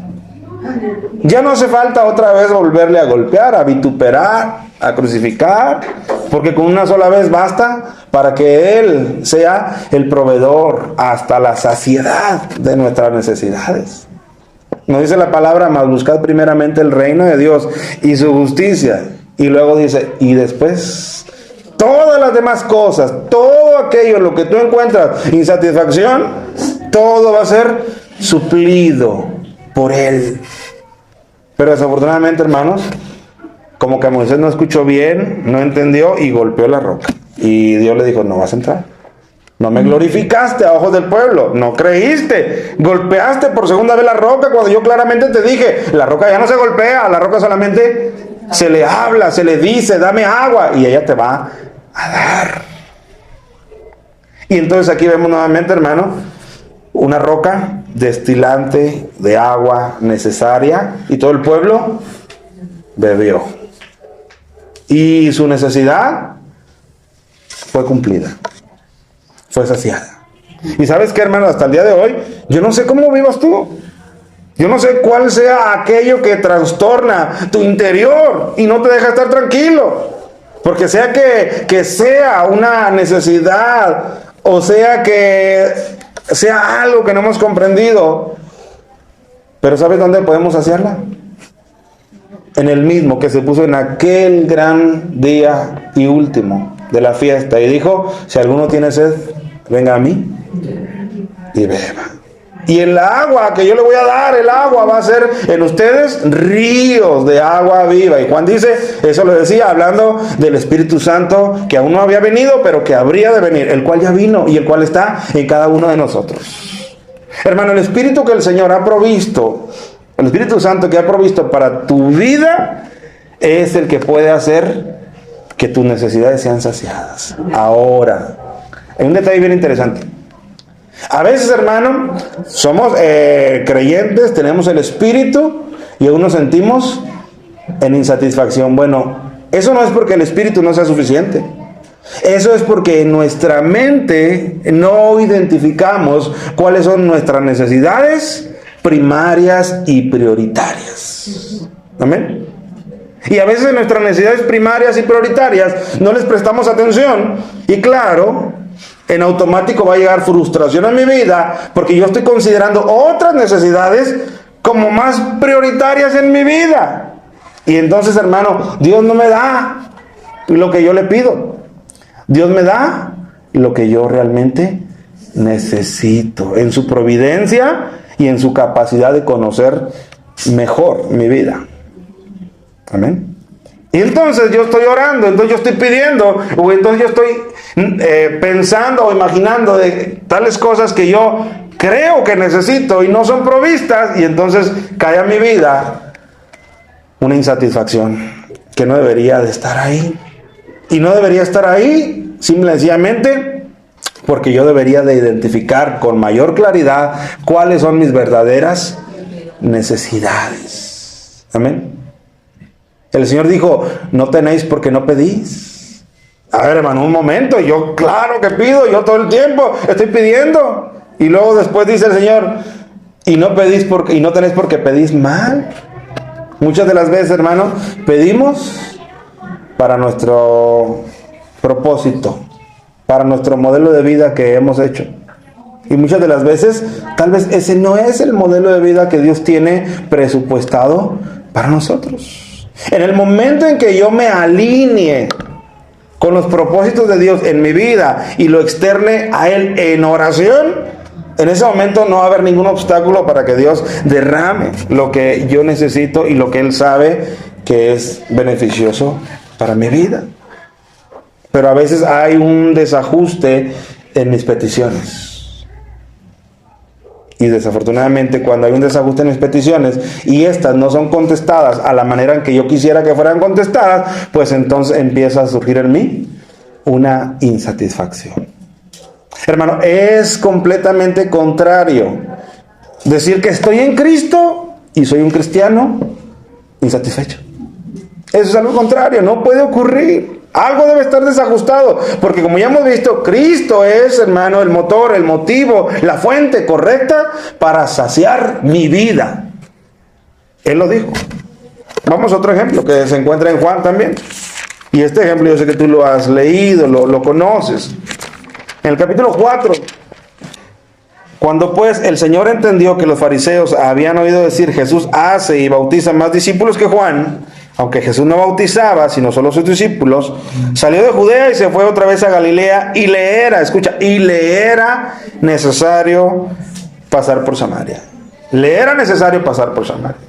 Ya no hace falta otra vez volverle a golpear, a vituperar, a crucificar, porque con una sola vez basta para que Él sea el proveedor hasta la saciedad de nuestras necesidades. Nos dice la palabra, mas buscad primeramente el reino de Dios y su justicia. Y luego dice, y después todas las demás cosas, todo aquello en lo que tú encuentras insatisfacción, todo va a ser suplido por Él. Pero desafortunadamente, hermanos, como que Moisés no escuchó bien, no entendió y golpeó la roca. Y Dios le dijo, no vas a entrar. No me glorificaste a ojos del pueblo, no creíste, golpeaste por segunda vez la roca cuando yo claramente te dije, la roca ya no se golpea, la roca solamente se le habla, se le dice, dame agua y ella te va a dar. Y entonces aquí vemos nuevamente, hermano, una roca destilante de agua necesaria y todo el pueblo bebió. Y su necesidad fue cumplida. Fue saciada. Y sabes qué, hermano, hasta el día de hoy, yo no sé cómo vivas tú. Yo no sé cuál sea aquello que trastorna tu interior y no te deja estar tranquilo. Porque sea que sea una necesidad o sea que sea algo que no hemos comprendido. Pero ¿sabes dónde podemos saciarla? En el mismo que se puso en aquel gran día y último de la fiesta. Y dijo, si alguno tiene sed, venga a mí y beba. Y el agua que yo le voy a dar, el agua va a ser en ustedes ríos de agua viva. Y Juan dice, eso lo decía hablando del Espíritu Santo que aún no había venido, pero que habría de venir, el cual ya vino y el cual está en cada uno de nosotros. Hermano, el Espíritu que el Señor ha provisto, el Espíritu Santo que ha provisto para tu vida, es el que puede hacer que tus necesidades sean saciadas. Ahora, hay un detalle bien interesante. A veces, hermano, somos creyentes, tenemos el Espíritu y aún nos sentimos en insatisfacción. Bueno, eso no es porque el Espíritu no sea suficiente. Eso es porque en nuestra mente no identificamos cuáles son nuestras necesidades primarias y prioritarias. Amén. Y a veces nuestras necesidades primarias y prioritarias no les prestamos atención. Y claro, en automático va a llegar frustración a mi vida porque yo estoy considerando otras necesidades como más prioritarias en mi vida. Y entonces, hermano, Dios no me da lo que yo le pido. Dios me da lo que yo realmente necesito en su providencia y en su capacidad de conocer mejor mi vida. Amén. Y entonces yo estoy orando, entonces yo estoy pidiendo, o entonces yo estoy pensando o imaginando de tales cosas que yo creo que necesito y no son provistas, y entonces cae a mi vida una insatisfacción que no debería de estar ahí. Y no debería estar ahí simple y sencillamente porque yo debería de identificar con mayor claridad cuáles son mis verdaderas necesidades. Amén. El Señor dijo, no tenéis porque no pedís. A ver, hermano, un momento, yo claro que pido, yo todo el tiempo estoy pidiendo. Y luego después dice el Señor, y no pedís porque, y no tenéis porque pedís mal. Muchas de las veces, hermano, pedimos para nuestro propósito, para nuestro modelo de vida que hemos hecho. Y muchas de las veces, tal vez ese no es el modelo de vida que Dios tiene presupuestado para nosotros. En el momento en que yo me alinee con los propósitos de Dios en mi vida y lo externe a Él en oración, en ese momento no va a haber ningún obstáculo para que Dios derrame lo que yo necesito y lo que Él sabe que es beneficioso para mi vida. Pero a veces hay un desajuste en mis peticiones. Y desafortunadamente cuando hay un desajuste en mis peticiones y estas no son contestadas a la manera en que yo quisiera que fueran contestadas, pues entonces empieza a surgir en mí una insatisfacción. Hermano, es completamente contrario decir que estoy en Cristo y soy un cristiano insatisfecho. Eso es algo contrario, no puede ocurrir. Algo debe estar desajustado, porque como ya hemos visto, Cristo es, hermano, el motor, el motivo, la fuente correcta para saciar mi vida. Él lo dijo. Vamos a otro ejemplo que se encuentra en Juan también. Y este ejemplo yo sé que tú lo has leído, lo conoces. En el capítulo 4, cuando pues el Señor entendió que los fariseos habían oído decir, Jesús hace y bautiza más discípulos que Juan, aunque Jesús no bautizaba, sino solo sus discípulos, salió de Judea y se fue otra vez a Galilea y le era necesario pasar por Samaria. Le era necesario pasar por Samaria.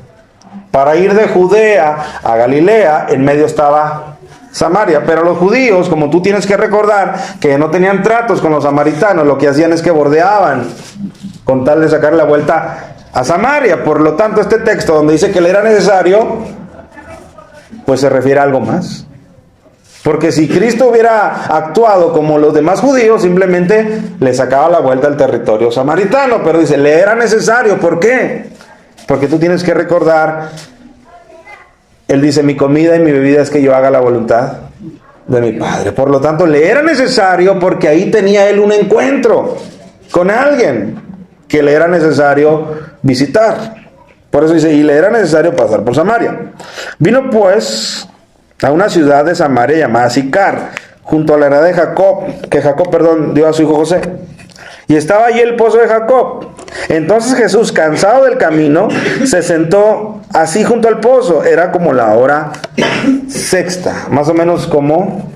Para ir de Judea a Galilea, en medio estaba Samaria. Pero los judíos, como tú tienes que recordar, que no tenían tratos con los samaritanos, lo que hacían es que bordeaban con tal de sacar la vuelta a Samaria. Por lo tanto, este texto donde dice que le era necesario, pues se refiere a algo más. Porque si Cristo hubiera actuado como los demás judíos, simplemente le sacaba la vuelta al territorio samaritano. Pero dice, le era necesario. ¿Por qué? Porque tú tienes que recordar, Él dice, mi comida y mi bebida es que yo haga la voluntad de mi Padre. Por lo tanto, le era necesario porque ahí tenía Él un encuentro con alguien que le era necesario visitar. Por eso dice, y le era necesario pasar por Samaria. Vino pues a una ciudad de Samaria llamada Sicar, junto a la heredad de Jacob, que Jacob dio a su hijo José. Y estaba allí el pozo de Jacob. Entonces Jesús, cansado del camino, se sentó así junto al pozo. Era como la hora sexta, más o menos como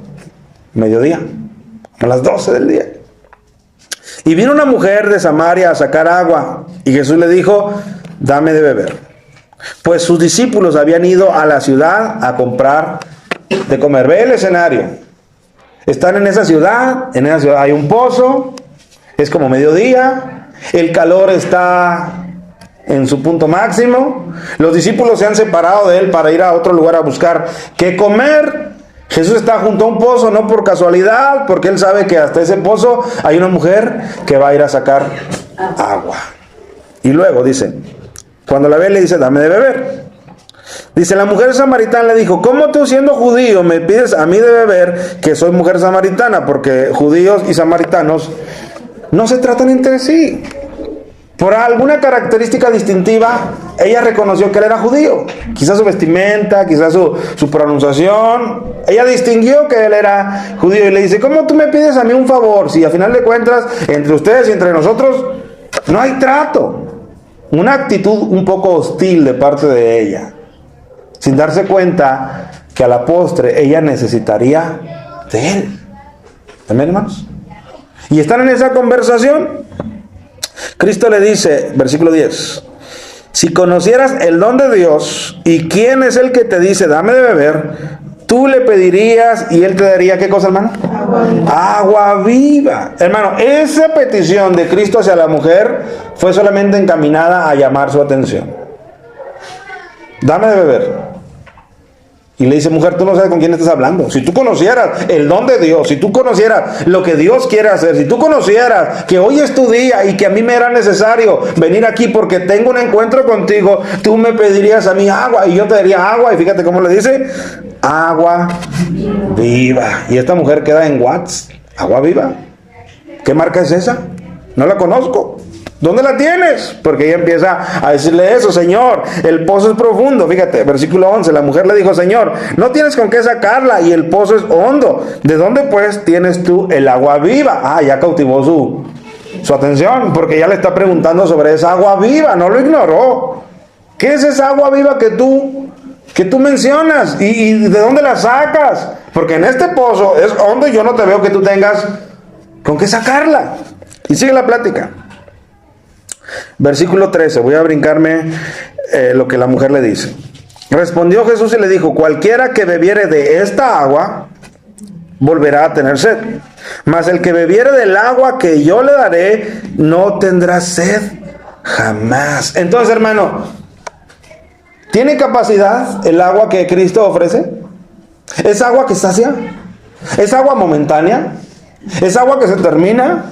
mediodía, a las 12 del día. Y vino una mujer de Samaria a sacar agua, y Jesús le dijo, dame de beber. Pues sus discípulos habían ido a la ciudad a comprar de comer. Ve el escenario. Están en esa ciudad hay un pozo, es como mediodía, el calor está en su punto máximo, los discípulos se han separado de él para ir a otro lugar a buscar qué comer. Jesús está junto a un pozo, no por casualidad, porque él sabe que hasta ese pozo hay una mujer que va a ir a sacar agua. Y luego dice, cuando la ve le dice, dame de beber. Dice, la mujer samaritana le dijo, ¿cómo tú siendo judío me pides a mí de beber que soy mujer samaritana? Porque judíos y samaritanos no se tratan entre sí. Por alguna característica distintiva, ella reconoció que él era judío. Quizás su vestimenta, quizás su pronunciación. Ella distinguió que él era judío y le dice, ¿cómo tú me pides a mí un favor? Si a final de cuentas, entre ustedes y entre nosotros, no hay trato. Una actitud un poco hostil de parte de ella, sin darse cuenta que a la postre ella necesitaría de él. ¿Amén, hermanos? Y están en esa conversación. Cristo le dice, versículo 10, si conocieras el don de Dios y quién es el que te dice, dame de beber, tú le pedirías y él te daría, ¿qué cosa, hermano? Agua viva. Hermano, esa petición de Cristo hacia la mujer fue solamente encaminada a llamar su atención. Dame de beber. Y le dice, mujer, tú no sabes con quién estás hablando. Si tú conocieras el don de Dios, si tú conocieras lo que Dios quiere hacer, si tú conocieras que hoy es tu día y que a mí me era necesario venir aquí porque tengo un encuentro contigo, tú me pedirías a mí agua y yo te daría agua. Y fíjate cómo le dice, agua viva. Y esta mujer queda en Watts, agua viva. ¿Qué marca es esa? No la conozco. ¿Dónde la tienes? Porque ella empieza a decirle eso, Señor, el pozo es profundo. Fíjate, versículo 11, la mujer le dijo, Señor, no tienes con qué sacarla y el pozo es hondo. ¿De dónde pues tienes tú el agua viva? Ah, ya cautivó su atención, porque ella le está preguntando sobre esa agua viva, no lo ignoró. ¿Qué es esa agua viva que tú que tú mencionas y de dónde la sacas, porque en este pozo es hondo y yo no te veo que tú tengas con qué sacarla. Y sigue la plática. Versículo 13, voy a brincarme lo que la mujer le dice. Respondió Jesús y le dijo: cualquiera que bebiere de esta agua volverá a tener sed, mas el que bebiere del agua que yo le daré no tendrá sed jamás. Entonces, hermano, ¿tiene capacidad el agua que Cristo ofrece? ¿Es agua que sacia? ¿Es agua momentánea? ¿Es agua que se termina?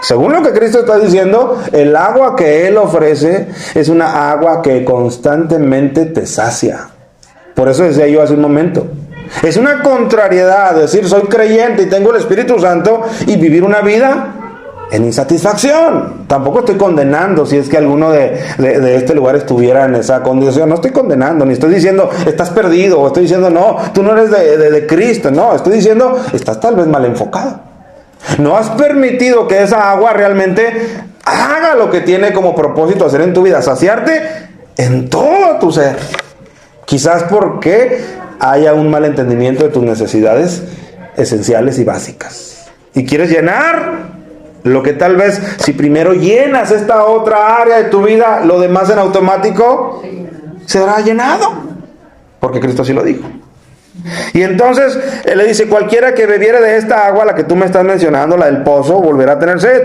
Según lo que Cristo está diciendo, el agua que Él ofrece es una agua que constantemente te sacia. Por eso decía yo hace un momento, es una contrariedad decir soy creyente y tengo el Espíritu Santo y vivir una vida en insatisfacción. Tampoco estoy condenando si es que alguno de este lugar estuviera en esa condición. No estoy condenando, ni estoy diciendo estás perdido, o estoy diciendo no, tú no eres de Cristo. No, estoy diciendo estás tal vez mal enfocado. No has permitido que esa agua realmente haga lo que tiene como propósito hacer en tu vida, saciarte en todo tu ser. Quizás porque haya un mal entendimiento de tus necesidades esenciales y básicas. Y quieres llenar lo que tal vez, si primero llenas esta otra área de tu vida, lo demás en automático será llenado. Porque Cristo así lo dijo. Y entonces Él le dice: cualquiera que bebiere de esta agua, la que tú me estás mencionando, la del pozo, volverá a tener sed.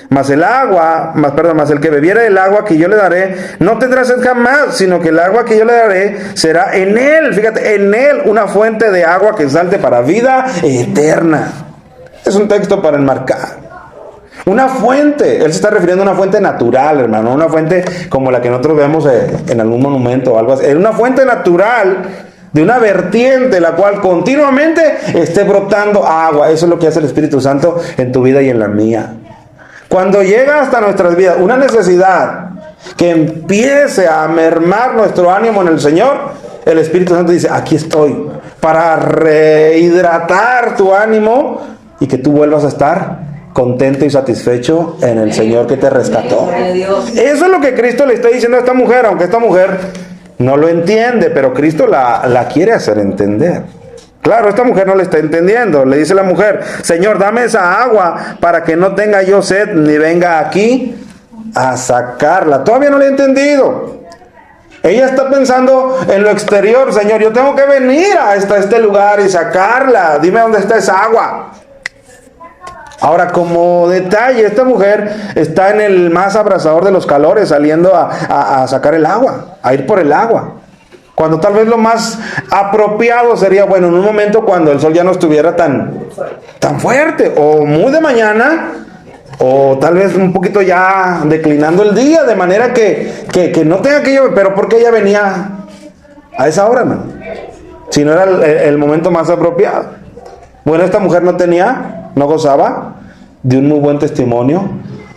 Mas el que bebiere del agua que yo le daré, no tendrá sed jamás, sino que el agua que yo le daré será en él, fíjate, en él una fuente de agua que salte para vida eterna. Es un texto para enmarcar. Una fuente, Él se está refiriendo a una fuente natural, hermano, una fuente como la que nosotros vemos en algún monumento o algo así. Es una fuente natural de una vertiente la cual continuamente esté brotando agua. Eso es lo que hace el Espíritu Santo en tu vida y en la mía. Cuando llega hasta nuestras vidas una necesidad que empiece a mermar nuestro ánimo en el Señor, el Espíritu Santo dice: aquí estoy para rehidratar tu ánimo y que tú vuelvas a estar contento y satisfecho en el Señor que te rescató. Eso es lo que Cristo le está diciendo a esta mujer, aunque esta mujer no lo entiende, pero Cristo la quiere hacer entender. Claro, esta mujer no le está entendiendo. Le dice la mujer: Señor, dame esa agua para que no tenga yo sed ni venga aquí a sacarla. Todavía no le he entendido. Ella está pensando en lo exterior. Señor, yo tengo que venir hasta este lugar y sacarla. Dime dónde está esa agua. Ahora, como detalle, esta mujer está en el más abrasador de los calores, saliendo a sacar el agua, a ir por el agua. Cuando tal vez lo más apropiado sería, bueno, en un momento cuando el sol ya no estuviera tan fuerte, o muy de mañana, o tal vez un poquito ya declinando el día, de manera que no tenga que llover. Pero ¿por qué ella venía a esa hora, hermano? Si no era el momento más apropiado. Bueno, esta mujer no gozaba de un muy buen testimonio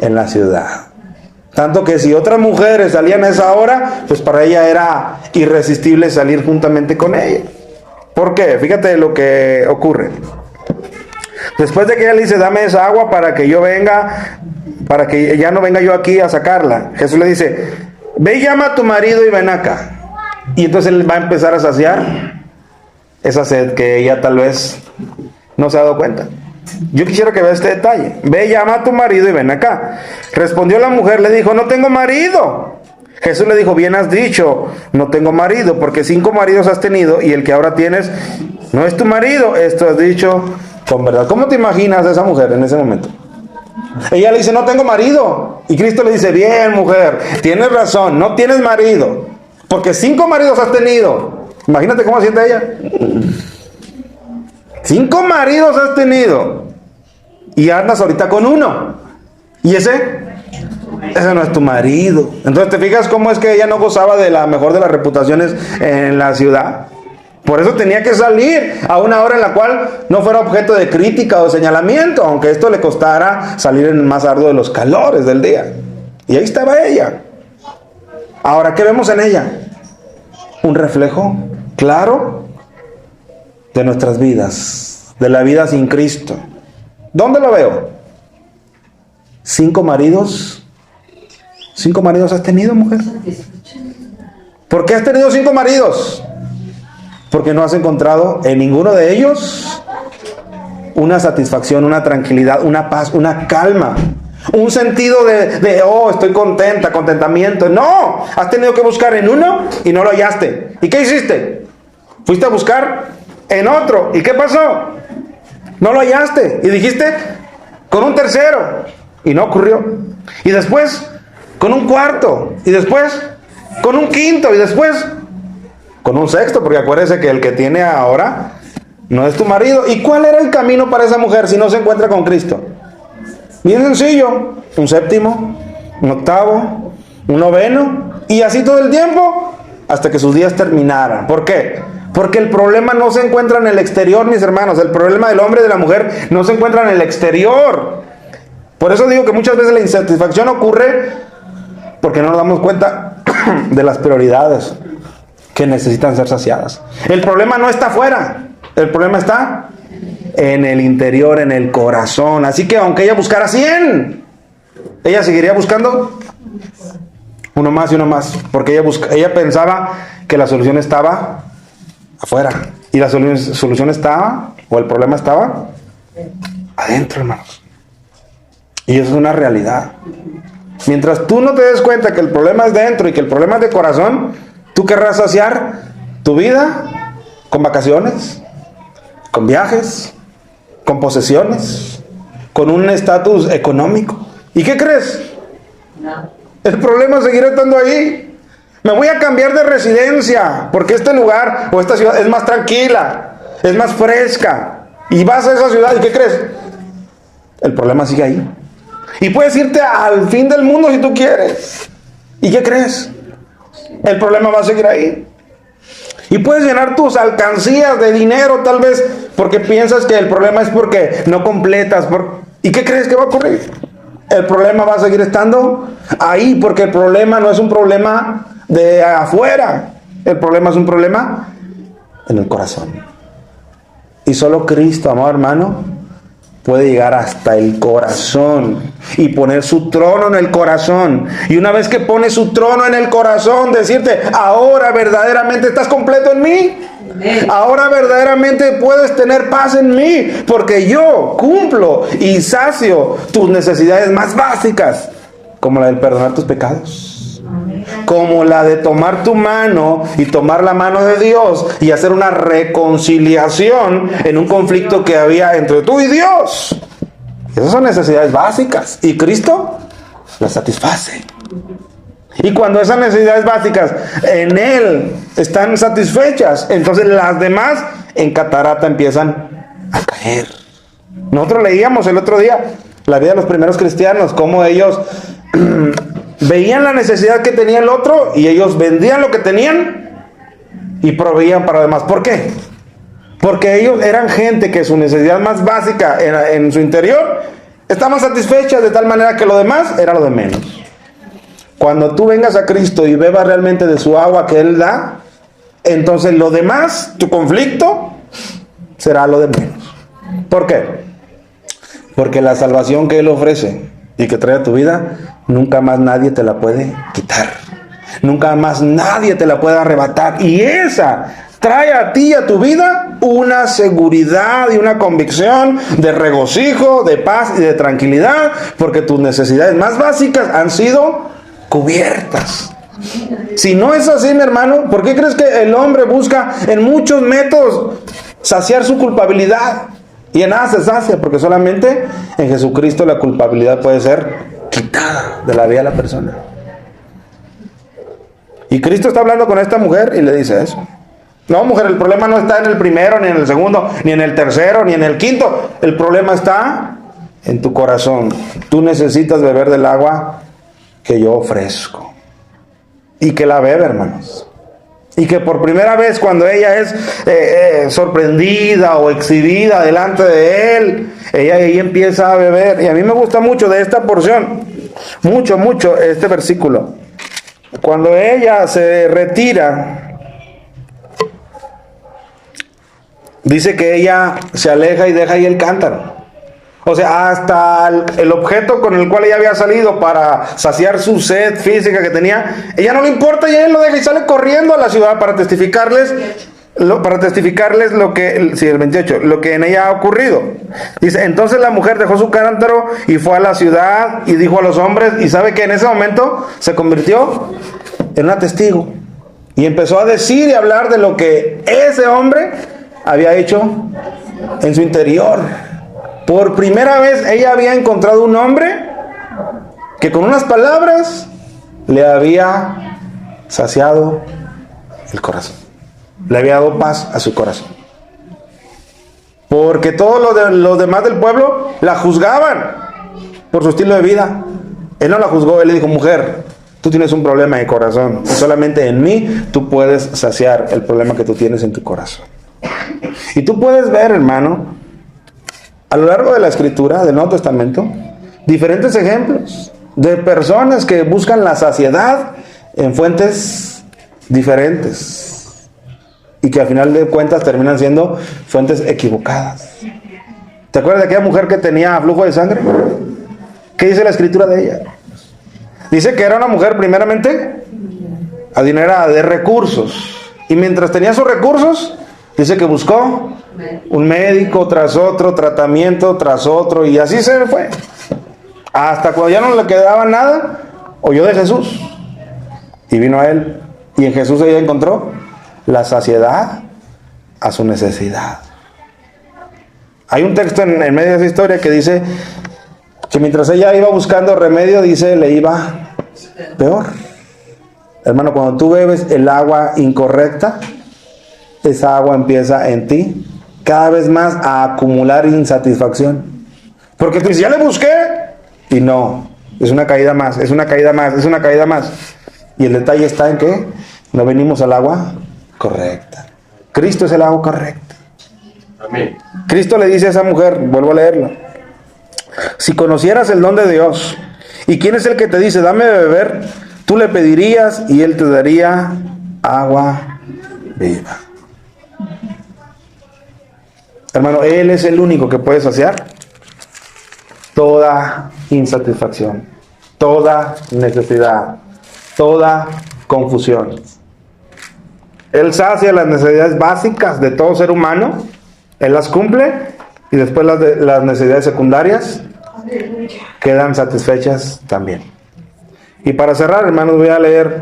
en la ciudad. Tanto que si otras mujeres salían a esa hora, pues para ella era irresistible salir juntamente con ella. ¿Por qué? Fíjate lo que ocurre. Después de que ella le dice: dame esa agua para que yo venga, para que ya no venga yo aquí a sacarla, Jesús le dice: ve y llama a tu marido y ven acá. Y entonces él va a empezar a saciar esa sed que ella tal vez no se ha dado cuenta. Yo quisiera que vea este detalle. Ve, llama a tu marido y ven acá. Respondió la mujer, le dijo: no tengo marido. Jesús le dijo: bien has dicho, no tengo marido, porque 5 maridos has tenido y el que ahora tienes no es tu marido. Esto has dicho con verdad. ¿Cómo te imaginas a esa mujer en ese momento? Ella le dice: no tengo marido. Y Cristo le dice: bien, mujer, tienes razón, no tienes marido, porque 5 maridos has tenido. Imagínate cómo siente ella. 5 maridos has tenido y andas ahorita con uno. ¿Y ese no es tu marido? Entonces, ¿te fijas cómo es que ella no gozaba de la mejor de las reputaciones en la ciudad? Por eso tenía que salir a una hora en la cual no fuera objeto de crítica o señalamiento, aunque esto le costara salir en el más arduo de los calores del día. Y ahí estaba ella. Ahora, ¿qué vemos en ella? Un reflejo claro de nuestras vidas, de la vida sin Cristo. ¿Dónde lo veo? 5 maridos. 5 maridos has tenido, mujer. ¿Por qué has tenido 5 maridos? Porque no has encontrado en ninguno de ellos una satisfacción, una tranquilidad, una paz, una calma, un sentido oh, estoy contenta, contentamiento. No, has tenido que buscar en uno y no lo hallaste. ¿Y qué hiciste? Fuiste a buscar en otro. ¿Y qué pasó? No lo hallaste. Y dijiste, con un tercero. Y no ocurrió. Y después, con un cuarto. Y después, con un quinto. Y después, con un sexto. Porque acuérdese que el que tiene ahora no es tu marido. ¿Y cuál era el camino para esa mujer si no se encuentra con Cristo? Bien sencillo. Un séptimo, un octavo, un noveno. Y así todo el tiempo hasta que sus días terminaran. ¿Por qué? Porque el problema no se encuentra en el exterior, mis hermanos. El problema del hombre y de la mujer no se encuentra en el exterior. Por eso digo que muchas veces la insatisfacción ocurre porque no nos damos cuenta de las prioridades que necesitan ser saciadas. El problema no está afuera. El problema está en el interior, en el corazón. Así que aunque ella buscara 100, ella seguiría buscando uno más y uno más. Porque ella pensaba que la solución estaba afuera. Y la solución estaba, o el problema estaba adentro, hermanos. Y eso es una realidad. Mientras tú no te des cuenta que el problema es dentro y que el problema es de corazón, tú querrás saciar tu vida con vacaciones, con viajes, con posesiones, con un estatus económico. ¿Y qué crees? El problema seguirá estando ahí. Me voy a cambiar de residencia porque este lugar o esta ciudad es más tranquila, es más fresca. Y vas a esa ciudad y ¿qué crees? El problema sigue ahí. Y puedes irte al fin del mundo si tú quieres. ¿Y qué crees? El problema va a seguir ahí. Y puedes llenar tus alcancías de dinero tal vez porque piensas que el problema es porque no completas. ¿Y qué crees que va a ocurrir? El problema va a seguir estando ahí porque el problema no es un problema de afuera. El problema es un problema en el corazón. Y solo Cristo, amado hermano, puede llegar hasta el corazón y poner su trono en el corazón. Y una vez que pone su trono en el corazón, decirte, ahora verdaderamente estás completo en mí. Ahora verdaderamente puedes tener paz en mí, porque yo cumplo y sacio tus necesidades más básicas, como la del perdonar tus pecados, como la de tomar tu mano y tomar la mano de Dios y hacer una reconciliación en un conflicto que había entre tú y Dios. Esas son necesidades básicas y Cristo las satisface. Y cuando esas necesidades básicas en Él están satisfechas, entonces las demás en catarata empiezan a caer. Nosotros leíamos el otro día la vida de los primeros cristianos, cómo ellos veían la necesidad que tenía el otro y ellos vendían lo que tenían y proveían para los demás. ¿Por qué? Porque ellos eran gente que su necesidad más básica en su interior estaban satisfechas, de tal manera que lo demás era lo de menos. Cuando tú vengas a Cristo y bebas realmente de su agua que Él da, entonces lo demás, tu conflicto, será lo de menos. ¿Por qué? Porque la salvación que Él ofrece y que trae a tu vida, nunca más nadie te la puede quitar. Nunca más nadie te la puede arrebatar. Y esa trae a ti y a tu vida una seguridad y una convicción de regocijo, de paz y de tranquilidad, porque tus necesidades más básicas han sido cubiertas. Si no es así, mi hermano, ¿por qué crees que el hombre busca en muchos métodos saciar su culpabilidad? Y en nada se sacia, porque solamente en Jesucristo la culpabilidad puede ser quitada de la vida de la persona. Y Cristo está hablando con esta mujer y le dice eso. No, mujer, el problema no está en el primero, ni en el segundo, ni en el tercero, ni en el quinto. El problema está en tu corazón. Tú necesitas beber del agua que yo ofrezco. Y que la bebe, hermanos. Y que por primera vez cuando ella es sorprendida o exhibida delante de Él, ella empieza a beber. Y a mí me gusta mucho de esta porción, mucho este versículo. Cuando ella se retira, dice que ella se aleja y deja ahí el cántaro. O sea, hasta el objeto con el cual ella había salido para saciar su sed física que tenía, ella no le importa y ella lo deja y sale corriendo a la ciudad para testificarles para testificarles lo que, el 28, lo que en ella ha ocurrido. Dice, entonces la mujer dejó su cántaro y fue a la ciudad y dijo a los hombres, y sabe que en ese momento se convirtió en una testigo. Y empezó a decir y hablar de lo que ese hombre había hecho en su interior. Por primera vez ella había encontrado un hombre que con unas palabras le había saciado el corazón. Le había dado paz a su corazón. Porque todos los demás del pueblo la juzgaban por su estilo de vida. Él no la juzgó, él le dijo, mujer, tú tienes un problema de corazón. Y solamente en mí tú puedes saciar el problema que tú tienes en tu corazón. Y tú puedes ver, hermano, a lo largo de la Escritura, del Nuevo Testamento, diferentes ejemplos de personas que buscan la saciedad en fuentes diferentes y que al final de cuentas terminan siendo fuentes equivocadas. ¿Te acuerdas de aquella mujer que tenía flujo de sangre? ¿Qué dice la Escritura de ella? Dice que era una mujer primeramente adinerada, de recursos, y mientras tenía sus recursos, dice que buscó un médico tras otro, tratamiento tras otro, y así se fue. Hasta cuando ya no le quedaba nada, oyó de Jesús y vino a él. Y en Jesús ella encontró la saciedad a su necesidad. Hay un texto en medio de esa historia que dice que mientras ella iba buscando remedio, dice, le iba peor. Hermano, cuando tú bebes el agua incorrecta, esa agua empieza en ti cada vez más a acumular insatisfacción. Porque tú dices, ya le busqué, y no, es una caída más, es una caída más, es una caída más. Y el detalle está en que no venimos al agua correcta. Cristo es el agua correcta. Amén. Cristo le dice a esa mujer, vuelvo a leerlo, si conocieras el don de Dios, ¿y quién es el que te dice, dame de beber? Tú le pedirías y él te daría agua viva. Hermano, él es el único que puede saciar toda insatisfacción, toda necesidad, toda confusión. Él sacia las necesidades básicas de todo ser humano, él las cumple, y después las necesidades secundarias quedan satisfechas también. Y para cerrar, hermanos, voy a leer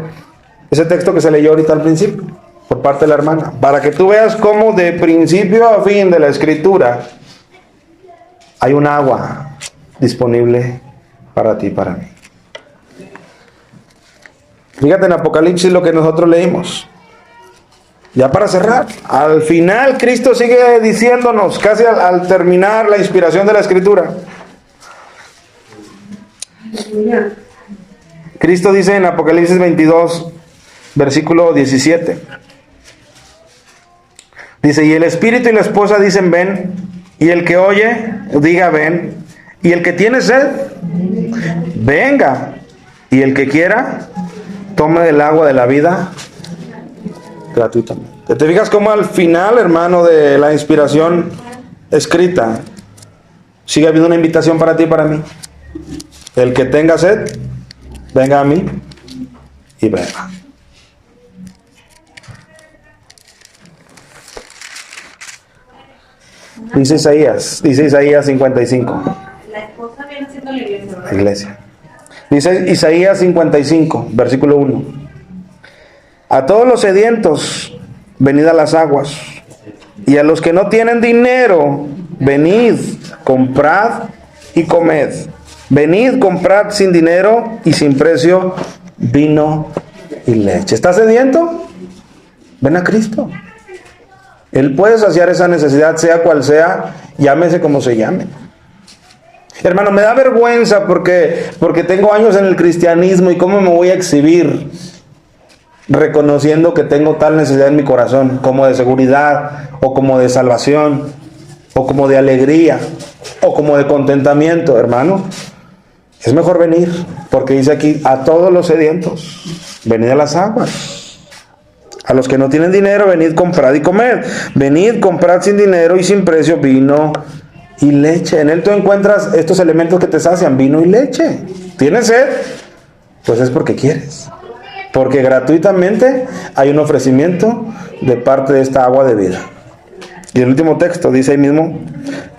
ese texto que se leyó ahorita al principio, por parte de la hermana, para que tú veas cómo de principio a fin de la Escritura hay un agua disponible para ti y para mí. Fíjate en Apocalipsis lo que nosotros leímos. Ya para cerrar, al final Cristo sigue diciéndonos, casi al terminar la inspiración de la Escritura. Cristo dice en Apocalipsis 22, versículo 17. Dice, y el Espíritu y la esposa dicen, ven, y el que oye, diga, ven, y el que tiene sed, venga, y el que quiera, tome del agua de la vida gratuitamente. ¿Te fijas cómo al final, hermano, de la inspiración escrita, sigue habiendo una invitación para ti y para mí? El que tenga sed, venga a mí y beba. Dice Isaías 55. La esposa viene siendo la iglesia, ¿verdad? La iglesia. Dice Isaías 55, versículo 1. A todos los sedientos, venid a las aguas, y a los que no tienen dinero, venid, comprad y comed. Venid, comprad sin dinero y sin precio vino y leche. ¿Estás sediento? Ven a Cristo. Él puede saciar esa necesidad, sea cual sea, llámese como se llame. Hermano, me da vergüenza porque tengo años en el cristianismo, y cómo me voy a exhibir reconociendo que tengo tal necesidad en mi corazón, como de seguridad, o como de salvación, o como de alegría, o como de contentamiento. Hermano, es mejor venir, porque dice aquí, a todos los sedientos, venid a las aguas. A los que no tienen dinero, venid, comprad y comed. Venid, comprad sin dinero y sin precio vino y leche. En él tú encuentras estos elementos que te sacian, vino y leche. ¿Tienes sed? Pues es porque quieres. porque gratuitamente hay un ofrecimiento de parte de esta agua de vida. Y el último texto dice ahí mismo: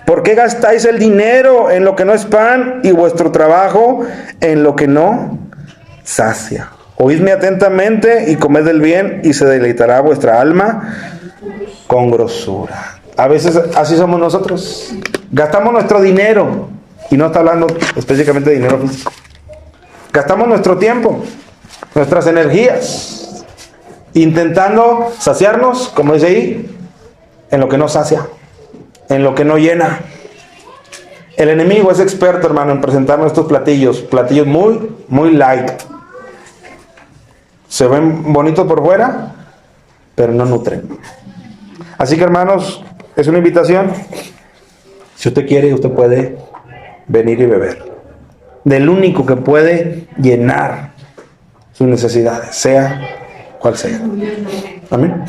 ¿por qué gastáis el dinero en lo que no es pan y vuestro trabajo en lo que no sacia? Oídme atentamente y comed del bien, y se deleitará vuestra alma con grosura. A veces así somos nosotros. Gastamos nuestro dinero, y no está hablando específicamente de dinero físico. Gastamos nuestro tiempo, nuestras energías, intentando saciarnos, como dice ahí, en lo que no sacia, en lo que no llena. El enemigo es experto, hermano, en presentarnos estos platillos muy, muy light. Se ven bonitos por fuera, pero no nutren. Así que, hermanos, es una invitación. Si usted quiere, usted puede venir y beber del único que puede llenar sus necesidades, sea cual sea. Amén.